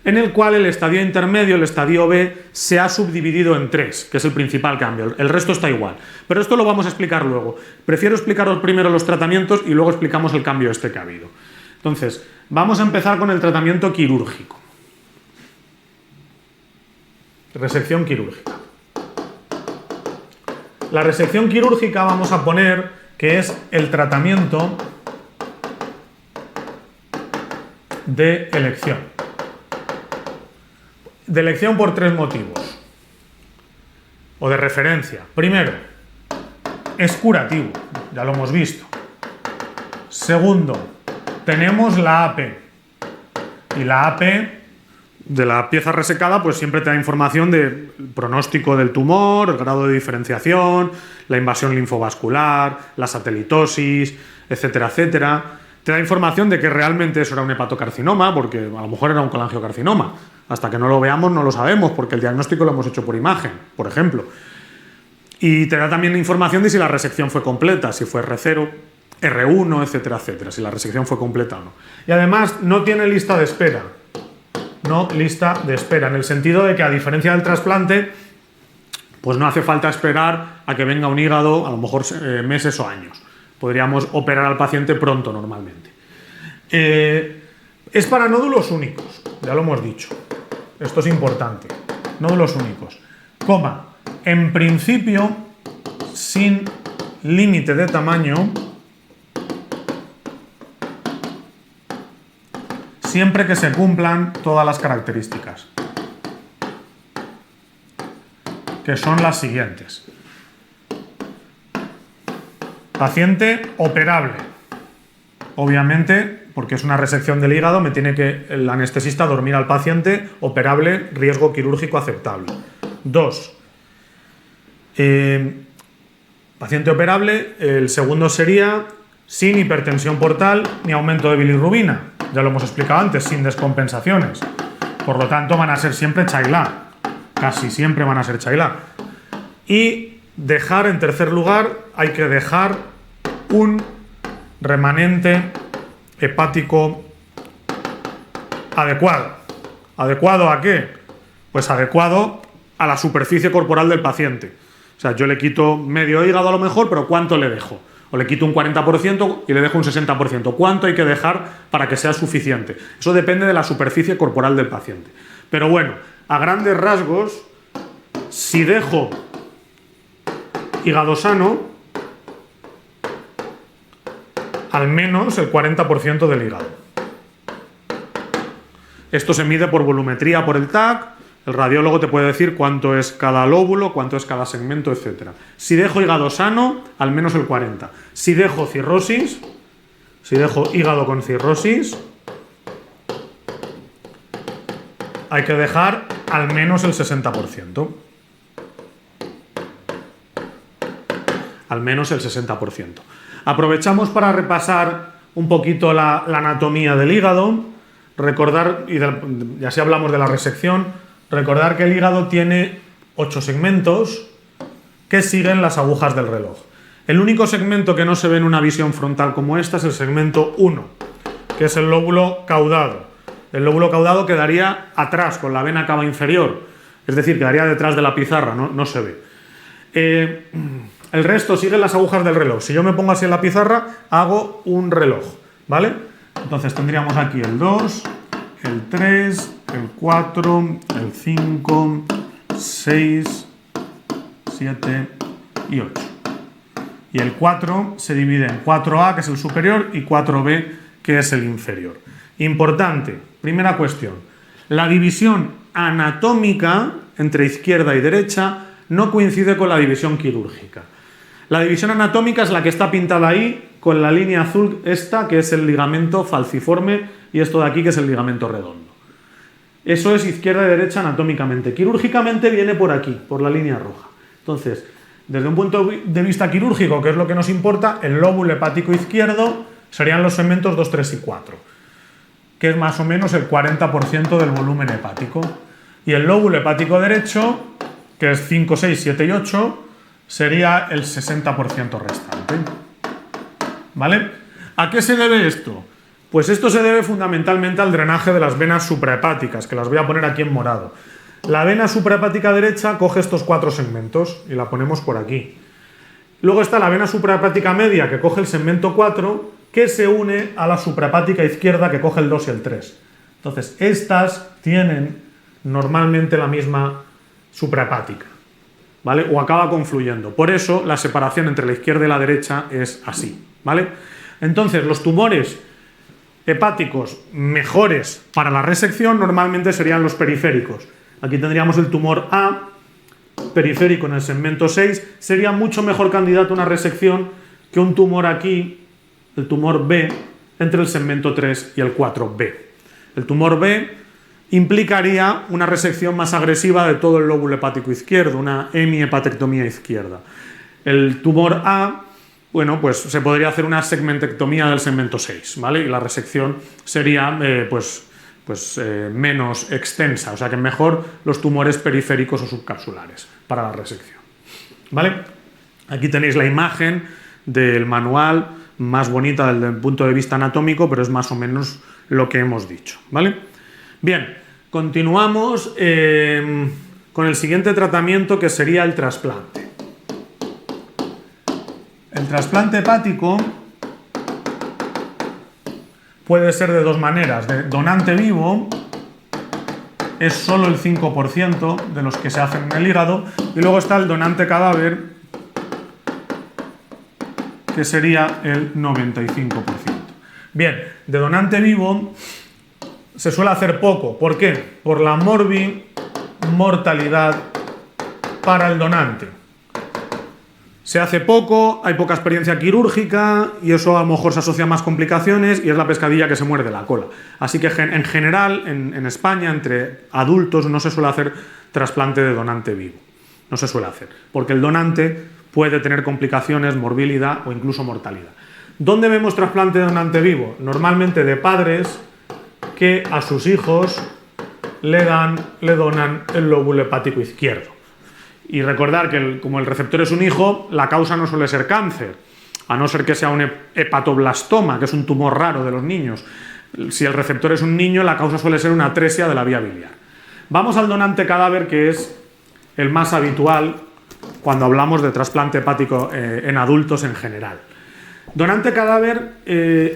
en el cual el estadio intermedio, el estadio B, se ha subdividido en 3, que es el principal cambio. El resto está igual. Pero esto lo vamos a explicar luego. Prefiero explicaros primero los tratamientos y luego explicamos el cambio este que ha habido. Entonces, vamos a empezar con el tratamiento quirúrgico. Resección quirúrgica. La resección quirúrgica vamos a poner que es el tratamiento de elección. De elección por 3 motivos. O de referencia. Primero, es curativo, ya lo hemos visto. Segundo, tenemos la AP. Y la AP de la pieza resecada pues siempre te da información del pronóstico del tumor, el grado de diferenciación, la invasión linfovascular, la satelitosis, etcétera, etcétera. Te da información de que realmente eso era un hepatocarcinoma, porque a lo mejor era un colangiocarcinoma. Hasta que no lo veamos no lo sabemos, porque el diagnóstico lo hemos hecho por imagen, por ejemplo. Y te da también información de si la resección fue completa, si fue R0, R1, etcétera, etcétera, si la resección fue completa o no. Y además no tiene lista de espera. No lista de espera, en el sentido de que a diferencia del trasplante, pues no hace falta esperar a que venga un hígado, a lo mejor meses o años. Podríamos operar al paciente pronto normalmente. Es para nódulos únicos, ya lo hemos dicho. Esto es importante. Nódulos únicos. Coma, en principio, sin límite de tamaño, siempre que se cumplan todas las características, que son las siguientes. Paciente operable. Obviamente, porque es una resección del hígado, me tiene que el anestesista dormir al paciente. Operable, riesgo quirúrgico aceptable. 2. Paciente operable. El segundo sería sin hipertensión portal ni aumento de bilirrubina. Ya lo hemos explicado antes, sin descompensaciones. Por lo tanto, van a ser siempre Chailá. Casi siempre van a ser Chailá. Y dejar, en tercer lugar, hay que dejar un remanente hepático adecuado. ¿Adecuado a qué? Pues adecuado a la superficie corporal del paciente. O sea, yo le quito medio hígado a lo mejor, pero ¿cuánto le dejo? O le quito un 40% y le dejo un 60%. ¿Cuánto hay que dejar para que sea suficiente? Eso depende de la superficie corporal del paciente. Pero bueno, a grandes rasgos, si dejo hígado sano, al menos el 40% del hígado. Esto se mide por volumetría, por el TAC. El radiólogo te puede decir cuánto es cada lóbulo, cuánto es cada segmento, etc. Si dejo hígado sano, al menos el 40%. Si dejo cirrosis, si dejo hígado con cirrosis, hay que dejar al menos el 60%. Al menos el 60%. Aprovechamos para repasar un poquito la anatomía del hígado. Recordar, y así hablamos de la resección, recordar que el hígado tiene 8 segmentos que siguen las agujas del reloj. El único segmento que no se ve en una visión frontal como esta es el segmento 1, que es el lóbulo caudado. El lóbulo caudado quedaría atrás, con la vena cava inferior, es decir, quedaría detrás de la pizarra, no se ve. El resto siguen las agujas del reloj. Si yo me pongo así en la pizarra, hago un reloj, ¿vale? Entonces tendríamos aquí el 2, el 3, el 4, el 5, 6, 7 y 8. Y el 4 se divide en 4A, que es el superior, y 4B, que es el inferior. Importante, primera cuestión. La división anatómica entre izquierda y derecha no coincide con la división quirúrgica. La división anatómica es la que está pintada ahí, con la línea azul esta, que es el ligamento falciforme, y esto de aquí, que es el ligamento redondo. Eso es izquierda y derecha anatómicamente. Quirúrgicamente viene por aquí, por la línea roja. Entonces, desde un punto de vista quirúrgico, que es lo que nos importa, el lóbulo hepático izquierdo serían los segmentos 2, 3 y 4, que es más o menos el 40% del volumen hepático. Y el lóbulo hepático derecho, que es 5, 6, 7 y 8, sería el 60% restante. ¿Vale? ¿A qué se debe esto? Pues esto se debe fundamentalmente al drenaje de las venas suprahepáticas, que las voy a poner aquí en morado. La vena suprahepática derecha coge estos 4 segmentos y la ponemos por aquí. Luego está la vena suprahepática media, que coge el segmento 4, que se une a la suprahepática izquierda, que coge el 2 y el 3. Entonces, estas tienen normalmente la misma suprahepática, ¿vale? O acaba confluyendo. Por eso la separación entre la izquierda y la derecha es así, ¿vale? Entonces, los tumores hepáticos mejores para la resección normalmente serían los periféricos. Aquí tendríamos el tumor A, periférico en el segmento 6, sería mucho mejor candidato a una resección que un tumor aquí, el tumor B, entre el segmento 3 y el 4B. El tumor B implicaría una resección más agresiva de todo el lóbulo hepático izquierdo, una hemihepatectomía izquierda. El tumor A, bueno, pues se podría hacer una segmentectomía del segmento 6, ¿vale? Y la resección sería, menos extensa, o sea que mejor los tumores periféricos o subcapsulares para la resección, ¿vale? Aquí tenéis la imagen del manual, más bonita desde el punto de vista anatómico, pero es más o menos lo que hemos dicho, ¿vale? Bien, continuamos con el siguiente tratamiento, que sería el trasplante. El trasplante hepático puede ser de dos maneras. De donante vivo, es solo el 5% de los que se hacen en el hígado, y luego está el donante cadáver, que sería el 95%. Bien, de donante vivo se suele hacer poco. ¿Por qué? Por la mortalidad para el donante. Se hace poco, hay poca experiencia quirúrgica y eso a lo mejor se asocia a más complicaciones y es la pescadilla que se muerde la cola. Así que en general en España entre adultos no se suele hacer trasplante de donante vivo. No se suele hacer, porque el donante puede tener complicaciones, morbilidad o incluso mortalidad. ¿Dónde vemos trasplante de donante vivo? Normalmente de padres que a sus hijos le donan el lóbulo hepático izquierdo. Y recordar que como el receptor es un hijo, la causa no suele ser cáncer, a no ser que sea un hepatoblastoma, que es un tumor raro de los niños. Si el receptor es un niño, la causa suele ser una atresia de la vía biliar. Vamos al donante cadáver, que es el más habitual cuando hablamos de trasplante hepático en adultos en general. Donante cadáver,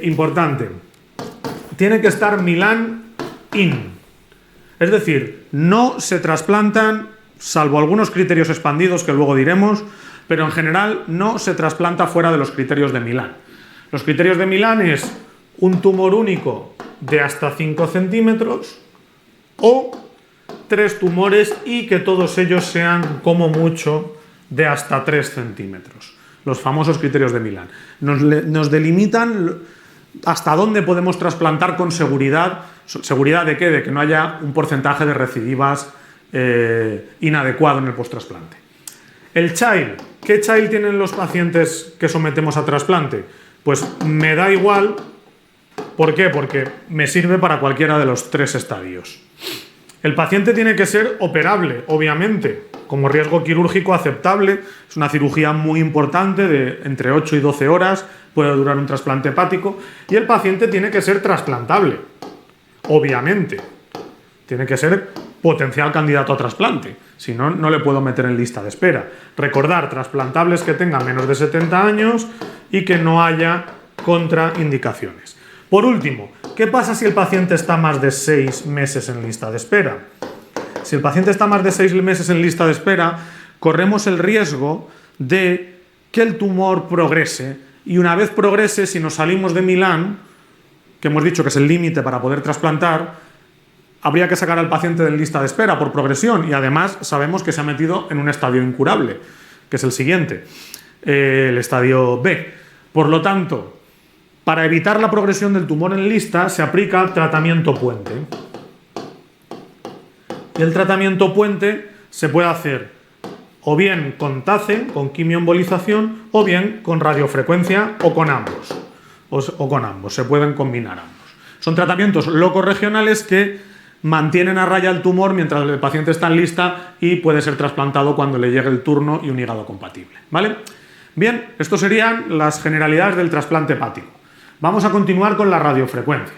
importante, tiene que estar Milan in. Es decir, no se trasplantan, salvo algunos criterios expandidos que luego diremos, pero en general no se trasplanta fuera de los criterios de Milán. Los criterios de Milán es un tumor único de hasta 5 centímetros o 3 tumores y que todos ellos sean como mucho de hasta 3 centímetros. Los famosos criterios de Milán. Nos delimitan hasta dónde podemos trasplantar con seguridad. ¿Seguridad de qué? De que no haya un porcentaje de recidivas inadecuado en el post-trasplante. El child. ¿Qué child tienen los pacientes que sometemos a trasplante? Pues me da igual. ¿Por qué? Porque me sirve para cualquiera de los 3 estadios. El paciente tiene que ser operable, obviamente, como riesgo quirúrgico aceptable. Es una cirugía muy importante de entre 8 y 12 horas, puede durar un trasplante hepático. Y el paciente tiene que ser trasplantable, obviamente. Tiene que ser potencial candidato a trasplante, si no, no le puedo meter en lista de espera. Recordar, trasplantables que tengan menos de 70 años y que no haya contraindicaciones. Por último, ¿qué pasa si el paciente está más de 6 meses en lista de espera? Si el paciente está más de 6 meses en lista de espera, corremos el riesgo de que el tumor progrese, y una vez progrese, si nos salimos de Milán, que hemos dicho que es el límite para poder trasplantar, habría que sacar al paciente de lista de espera por progresión, y además sabemos que se ha metido en un estadio incurable, que es el siguiente, el estadio B. Por lo tanto, para evitar la progresión del tumor en lista, se aplica tratamiento puente. Y el tratamiento puente se puede hacer o bien con TACE, con quimioembolización, o bien con radiofrecuencia, o con ambos. O con ambos, se pueden combinar ambos. Son tratamientos locorregionales que mantienen a raya el tumor mientras el paciente está en lista y puede ser trasplantado cuando le llegue el turno y un hígado compatible. ¿Vale? Bien, estas serían las generalidades del trasplante hepático. Vamos a continuar con la radiofrecuencia.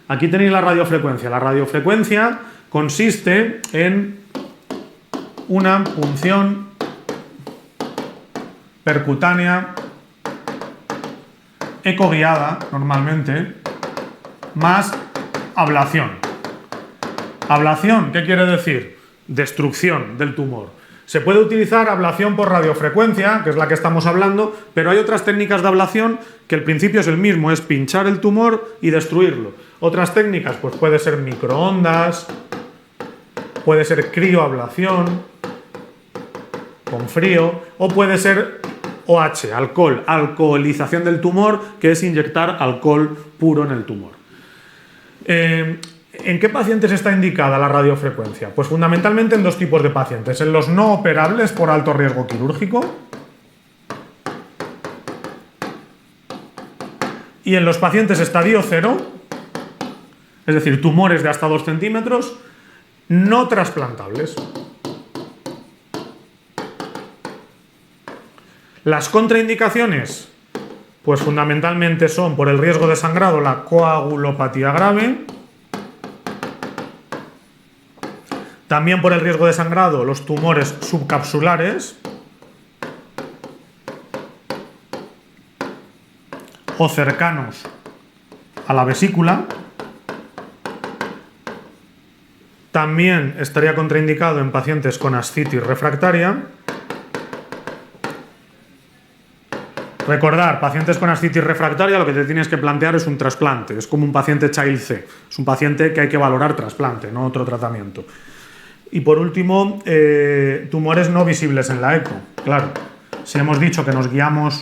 Aquí tenéis la radiofrecuencia. La radiofrecuencia consiste en una punción percutánea ecoguiada, normalmente, más ablación. Ablación, ¿qué quiere decir? Destrucción del tumor. Se puede utilizar ablación por radiofrecuencia, que es la que estamos hablando, pero hay otras técnicas de ablación que el principio es el mismo, es pinchar el tumor y destruirlo. Otras técnicas, pues puede ser microondas, puede ser crioablación, con frío, o puede ser OH, alcohol, alcoholización del tumor, que es inyectar alcohol puro en el tumor. ¿En qué pacientes está indicada la radiofrecuencia? Pues fundamentalmente en 2 tipos de pacientes. En los no operables por alto riesgo quirúrgico y en los pacientes estadio 0, es decir, tumores de hasta 2 centímetros, no trasplantables. Las contraindicaciones, pues fundamentalmente son por el riesgo de sangrado la coagulopatía grave, también por el riesgo de sangrado los tumores subcapsulares o cercanos a la vesícula. También estaría contraindicado en pacientes con ascitis refractaria. Recordar, pacientes con ascitis refractaria, lo que te tienes que plantear es un trasplante. Es como un paciente Child C. Es un paciente que hay que valorar trasplante, no otro tratamiento. Y por último, tumores no visibles en la eco. Claro, si hemos dicho que nos guiamos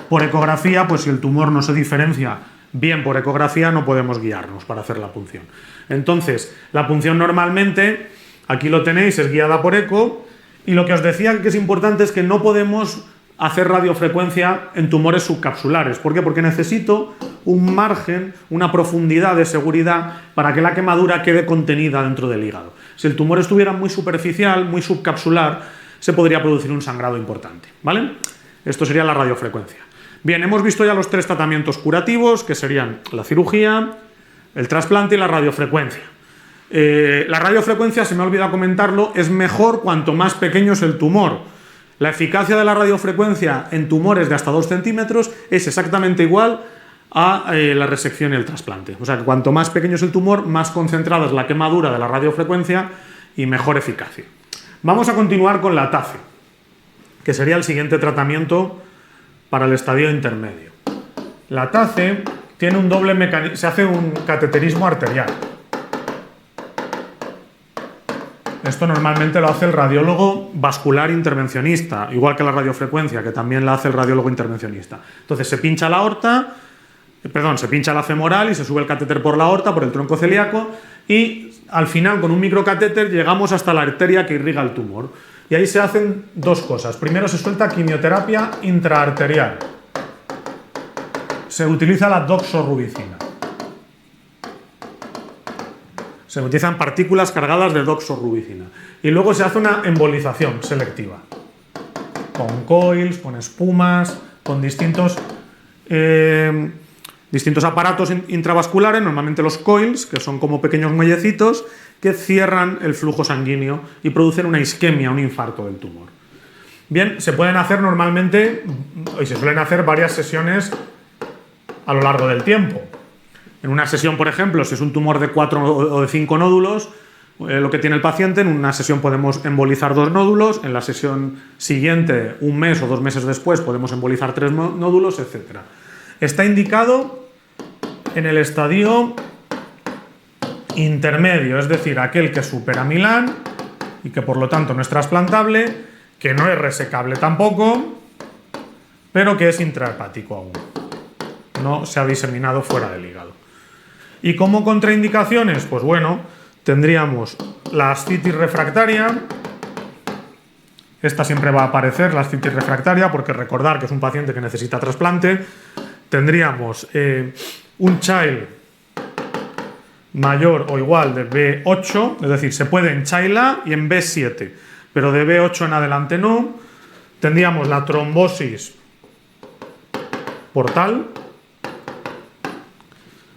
por ecografía, pues si el tumor no se diferencia bien por ecografía, no podemos guiarnos para hacer la punción. Entonces, la punción normalmente, aquí lo tenéis, es guiada por eco, y lo que os decía que es importante es que no podemos hacer radiofrecuencia en tumores subcapsulares. ¿Por qué? Porque necesito un margen, una profundidad de seguridad para que la quemadura quede contenida dentro del hígado. Si el tumor estuviera muy superficial, muy subcapsular, se podría producir un sangrado importante, ¿vale? Esto sería la radiofrecuencia. Bien, hemos visto ya los 3 tratamientos curativos, que serían la cirugía, el trasplante y la radiofrecuencia. La radiofrecuencia, se me ha olvidado comentarlo, es mejor cuanto más pequeño es el tumor. La eficacia de la radiofrecuencia en tumores de hasta 2 centímetros es exactamente igual a la resección y el trasplante. O sea, que cuanto más pequeño es el tumor, más concentrada es la quemadura de la radiofrecuencia y mejor eficacia. Vamos a continuar con la TACE, que sería el siguiente tratamiento para el estadio intermedio. La TACE tiene un doble mecanismo, se hace un cateterismo arterial. Esto normalmente lo hace el radiólogo vascular intervencionista, igual que la radiofrecuencia, que también la hace el radiólogo intervencionista. Entonces se pincha la aorta, se pincha la femoral y se sube el catéter por la aorta, por el tronco celíaco, y al final con un microcatéter llegamos hasta la arteria que irriga el tumor. Y ahí se hacen 2 cosas. Primero se suelta quimioterapia intraarterial. Se utiliza la doxorubicina. Se utilizan partículas cargadas de doxorubicina. Y luego se hace una embolización selectiva. Con coils, con espumas, con distintos aparatos intravasculares, normalmente los coils, que son como pequeños muellecitos, que cierran el flujo sanguíneo y producen una isquemia, un infarto del tumor. Bien, se pueden hacer normalmente, y se suelen hacer varias sesiones a lo largo del tiempo. En una sesión, por ejemplo, si es un tumor de 4 o de 5 nódulos, lo que tiene el paciente, en una sesión podemos embolizar 2 nódulos, en la sesión siguiente, 1 mes o 2 meses después, podemos embolizar 3 nódulos, etc. Está indicado en el estadio intermedio, es decir, aquel que supera Milán y que por lo tanto no es trasplantable, que no es resecable tampoco, pero que es intrahepático aún. No se ha diseminado fuera del hígado. ¿Y como contraindicaciones? Pues bueno, tendríamos la ascitis refractaria. Esta siempre va a aparecer, la ascitis refractaria, porque recordar que es un paciente que necesita trasplante. Tendríamos un child mayor o igual de B8, es decir, se puede en child A y en B7, pero de B8 en adelante no. Tendríamos la trombosis portal.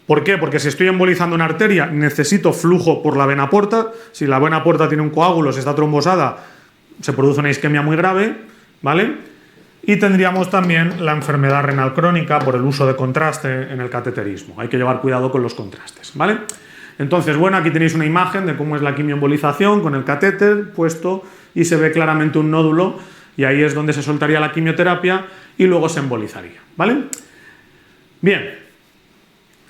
¿Por qué? Porque si estoy embolizando una arteria, necesito flujo por la vena porta. Si la vena porta tiene un coágulo, si está trombosada, se produce una isquemia muy grave, ¿vale? Y tendríamos también la enfermedad renal crónica por el uso de contraste en el cateterismo. Hay que llevar cuidado con los contrastes, ¿vale? Entonces, bueno, aquí tenéis una imagen de cómo es la quimioembolización con el catéter puesto y se ve claramente un nódulo y ahí es donde se soltaría la quimioterapia y luego se embolizaría, ¿vale? Bien.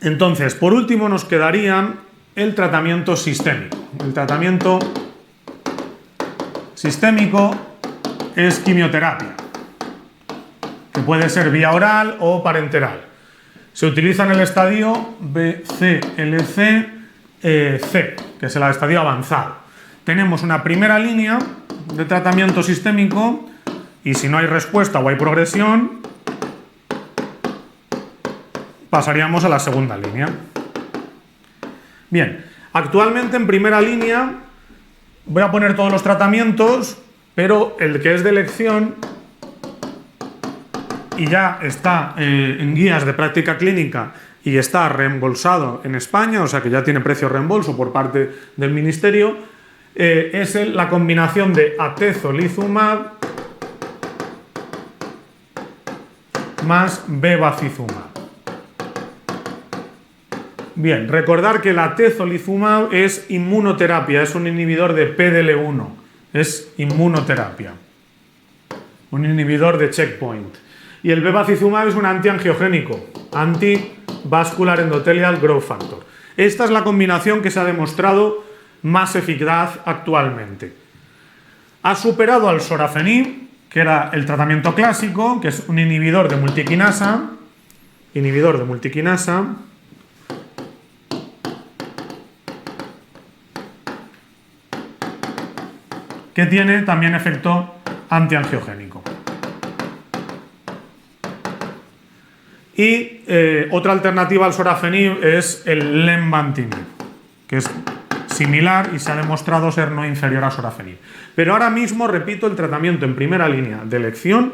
Entonces, por último nos quedaría el tratamiento sistémico. El tratamiento sistémico es quimioterapia, que puede ser vía oral o parenteral. Se utiliza en el estadio BCLC-C, que es el estadio avanzado. Tenemos una primera línea de tratamiento sistémico y si no hay respuesta o hay progresión, pasaríamos a la segunda línea. Bien, actualmente en primera línea voy a poner todos los tratamientos, pero el que es de elección y ya está en guías de práctica clínica y está reembolsado en España, o sea que ya tiene precio reembolso por parte del Ministerio, es la combinación de atezolizumab más bevacizumab. Bien, recordar que la atezolizumab es inmunoterapia, es un inhibidor de PDL1, es inmunoterapia, un inhibidor de checkpoint. Y el bevacizumab es un antiangiogénico, antivascular endothelial growth factor. Esta es la combinación que se ha demostrado más eficaz actualmente. Ha superado al sorafenib, que era el tratamiento clásico, que es un inhibidor de multiquinasa, que tiene también efecto antiangiogénico. Y otra alternativa al sorafenib es el lenvatinib, que es similar y se ha demostrado ser no inferior a sorafenib. Pero ahora mismo, repito, el tratamiento en primera línea de elección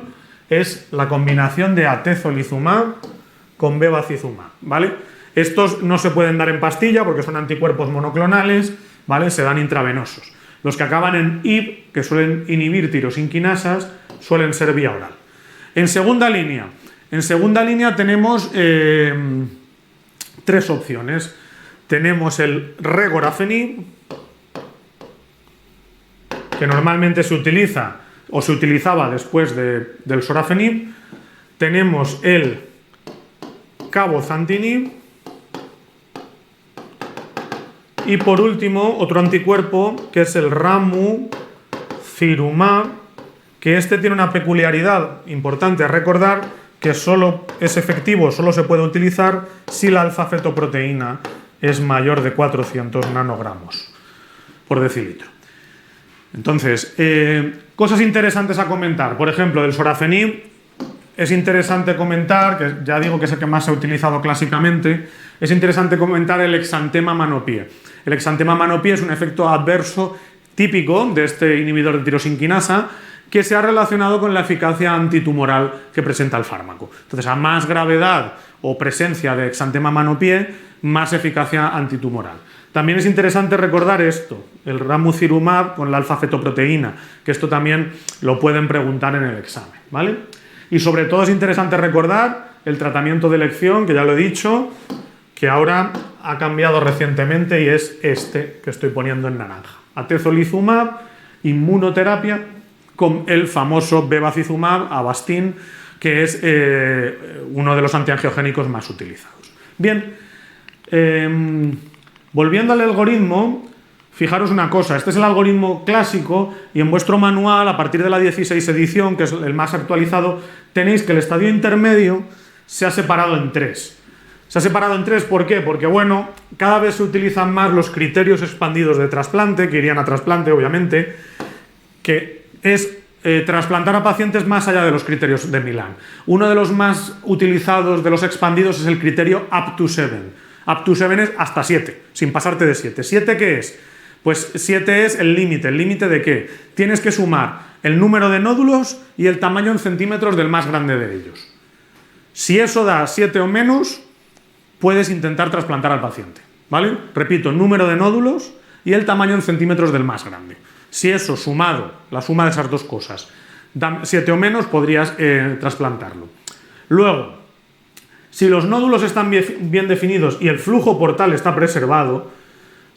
es la combinación de atezolizumab con bevacizumab, ¿vale? Estos no se pueden dar en pastilla porque son anticuerpos monoclonales, ¿vale? Se dan intravenosos. Los que acaban en IB, que suelen inhibir tirosinquinasas, suelen ser vía oral. En segunda línea tenemos tres opciones. Tenemos el regorafenib, que normalmente se utiliza o se utilizaba después del sorafenib. Tenemos el cabozantinib y por último otro anticuerpo que es el ramucirumab, que este tiene una peculiaridad importante a recordar, que solo es efectivo, solo se puede utilizar si la alfa-fetoproteína es mayor de 400 nanogramos por decilitro. Entonces, cosas interesantes a comentar. Por ejemplo, del sorafenib es interesante comentar, que ya digo que es el que más se ha utilizado clásicamente, es interesante comentar el exantema mano-pie. El exantema mano-pie es un efecto adverso típico de este inhibidor de tirosinquinasa que se ha relacionado con la eficacia antitumoral que presenta el fármaco. Entonces, a más gravedad o presencia de exantema mano-pie, más eficacia antitumoral. También es interesante recordar esto, el ramucirumab con la alfa-fetoproteína, que esto también lo pueden preguntar en el examen, ¿vale? Y sobre todo es interesante recordar el tratamiento de elección, que ya lo he dicho, que ahora ha cambiado recientemente y es este que estoy poniendo en naranja. Atezolizumab, inmunoterapia, con el famoso bevacizumab, Avastin, que es uno de los antiangiogénicos más utilizados. Bien, volviendo al algoritmo, fijaros una cosa, este es el algoritmo clásico y en vuestro manual, a partir de la 16 edición, que es el más actualizado, tenéis que el estadio intermedio se ha separado en tres. Se ha separado en tres, ¿por qué? Porque, bueno, cada vez se utilizan más los criterios expandidos de trasplante, que irían a trasplante, obviamente, que es trasplantar a pacientes más allá de los criterios de Milán. Uno de los más utilizados de los expandidos es el criterio up to 7. Up to 7 es hasta 7, sin pasarte de 7. ¿7 qué es? Pues 7 es el límite. ¿El límite de qué? Tienes que sumar el número de nódulos y el tamaño en centímetros del más grande de ellos. Si eso da 7 o menos, puedes intentar trasplantar al paciente, ¿vale? Repito, número de nódulos y el tamaño en centímetros del más grande. Si eso sumado, la suma de esas dos cosas, da 7 o menos, podrías trasplantarlo. Luego, si los nódulos están bien definidos y el flujo portal está preservado,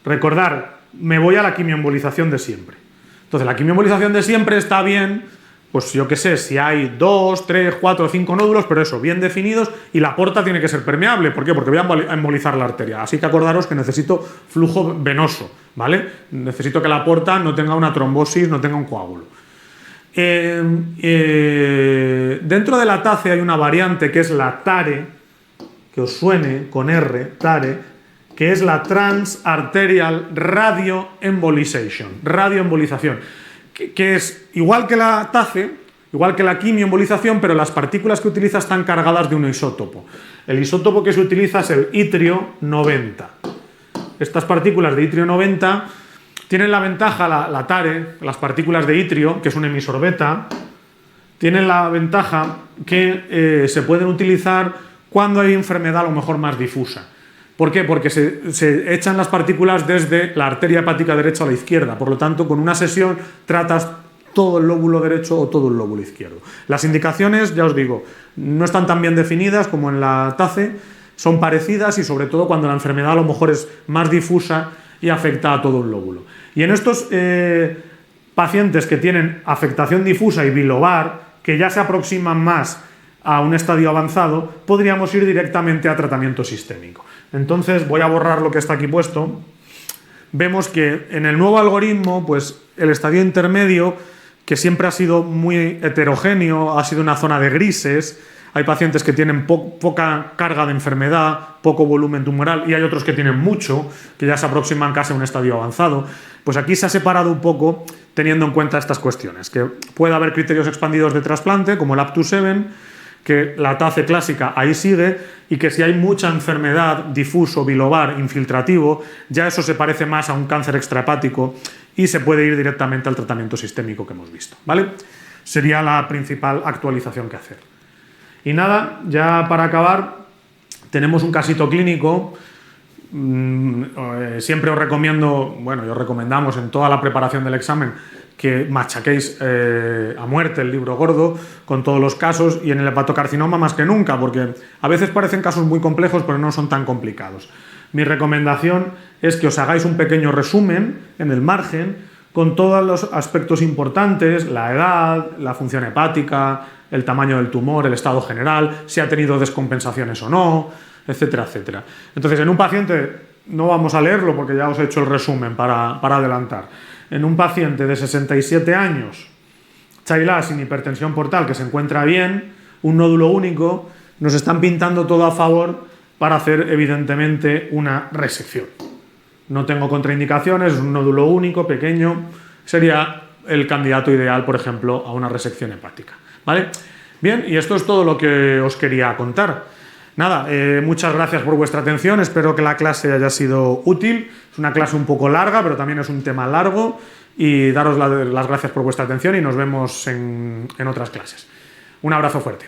recordar, me voy a la quimioembolización de siempre. Entonces, la quimioembolización de siempre está bien, pues yo qué sé, si hay 2, 3, 4 o 5 nódulos, pero eso, bien definidos, y la porta tiene que ser permeable. ¿Por qué? Porque voy a embolizar la arteria. Así que acordaros que necesito flujo venoso, ¿vale? Necesito que la porta no tenga una trombosis, no tenga un coágulo. Dentro de la TACE hay una variante que es la TARE, que os suene con R, TARE, que es la Transarterial Radioembolization, radioembolización, que es igual que la TACE, igual que la quimioembolización, pero las partículas que utiliza están cargadas de un isótopo. El isótopo que se utiliza es el itrio 90. Estas partículas de itrio 90 tienen la ventaja, la TARE, las partículas de itrio, que es un emisor beta, tienen la ventaja que se pueden utilizar cuando hay enfermedad a lo mejor más difusa. ¿Por qué? Porque se echan las partículas desde la arteria hepática derecha a la izquierda. Por lo tanto, con una sesión tratas todo el lóbulo derecho o todo el lóbulo izquierdo. Las indicaciones, ya os digo, no están tan bien definidas como en la TACE, son parecidas y sobre todo cuando la enfermedad a lo mejor es más difusa y afecta a todo el lóbulo. Y en estos pacientes que tienen afectación difusa y bilobar, que ya se aproximan más a un estadio avanzado, podríamos ir directamente a tratamiento sistémico. Entonces voy a borrar lo que está aquí puesto. Vemos que en el nuevo algoritmo, pues el estadio intermedio, que siempre ha sido muy heterogéneo, ha sido una zona de grises. Hay pacientes que tienen poca carga de enfermedad, poco volumen tumoral, y hay otros que tienen mucho, que ya se aproximan casi a un estadio avanzado. Pues aquí se ha separado un poco teniendo en cuenta estas cuestiones, que puede haber criterios expandidos de trasplante, como el up to 7, que la TACE clásica ahí sigue y que si hay mucha enfermedad, difuso, bilobar, infiltrativo, ya eso se parece más a un cáncer extrahepático y se puede ir directamente al tratamiento sistémico que hemos visto, ¿vale? Sería la principal actualización que hacer. Y nada, ya para acabar, tenemos un casito clínico. Siempre os recomiendo, bueno, y os recomendamos en toda la preparación del examen que machaquéis a muerte el libro gordo con todos los casos, y en el hepatocarcinoma más que nunca, porque a veces parecen casos muy complejos pero no son tan complicados. Mi recomendación es que os hagáis un pequeño resumen en el margen con todos los aspectos importantes, la edad, la función hepática, el tamaño del tumor, el estado general, si ha tenido descompensaciones o no, etcétera, etcétera. Entonces, en un paciente, no vamos a leerlo porque ya os he hecho el resumen para adelantar. En un paciente de 67 años, Chailá sin hipertensión portal, que se encuentra bien, un nódulo único, nos están pintando todo a favor para hacer, evidentemente, una resección. No tengo contraindicaciones, es un nódulo único, pequeño, sería el candidato ideal, por ejemplo, a una resección hepática, ¿vale? Bien, y esto es todo lo que os quería contar. Nada, muchas gracias por vuestra atención, espero que la clase haya sido útil. Es una clase un poco larga, pero también es un tema largo, y daros las gracias por vuestra atención y nos vemos en otras clases. Un abrazo fuerte.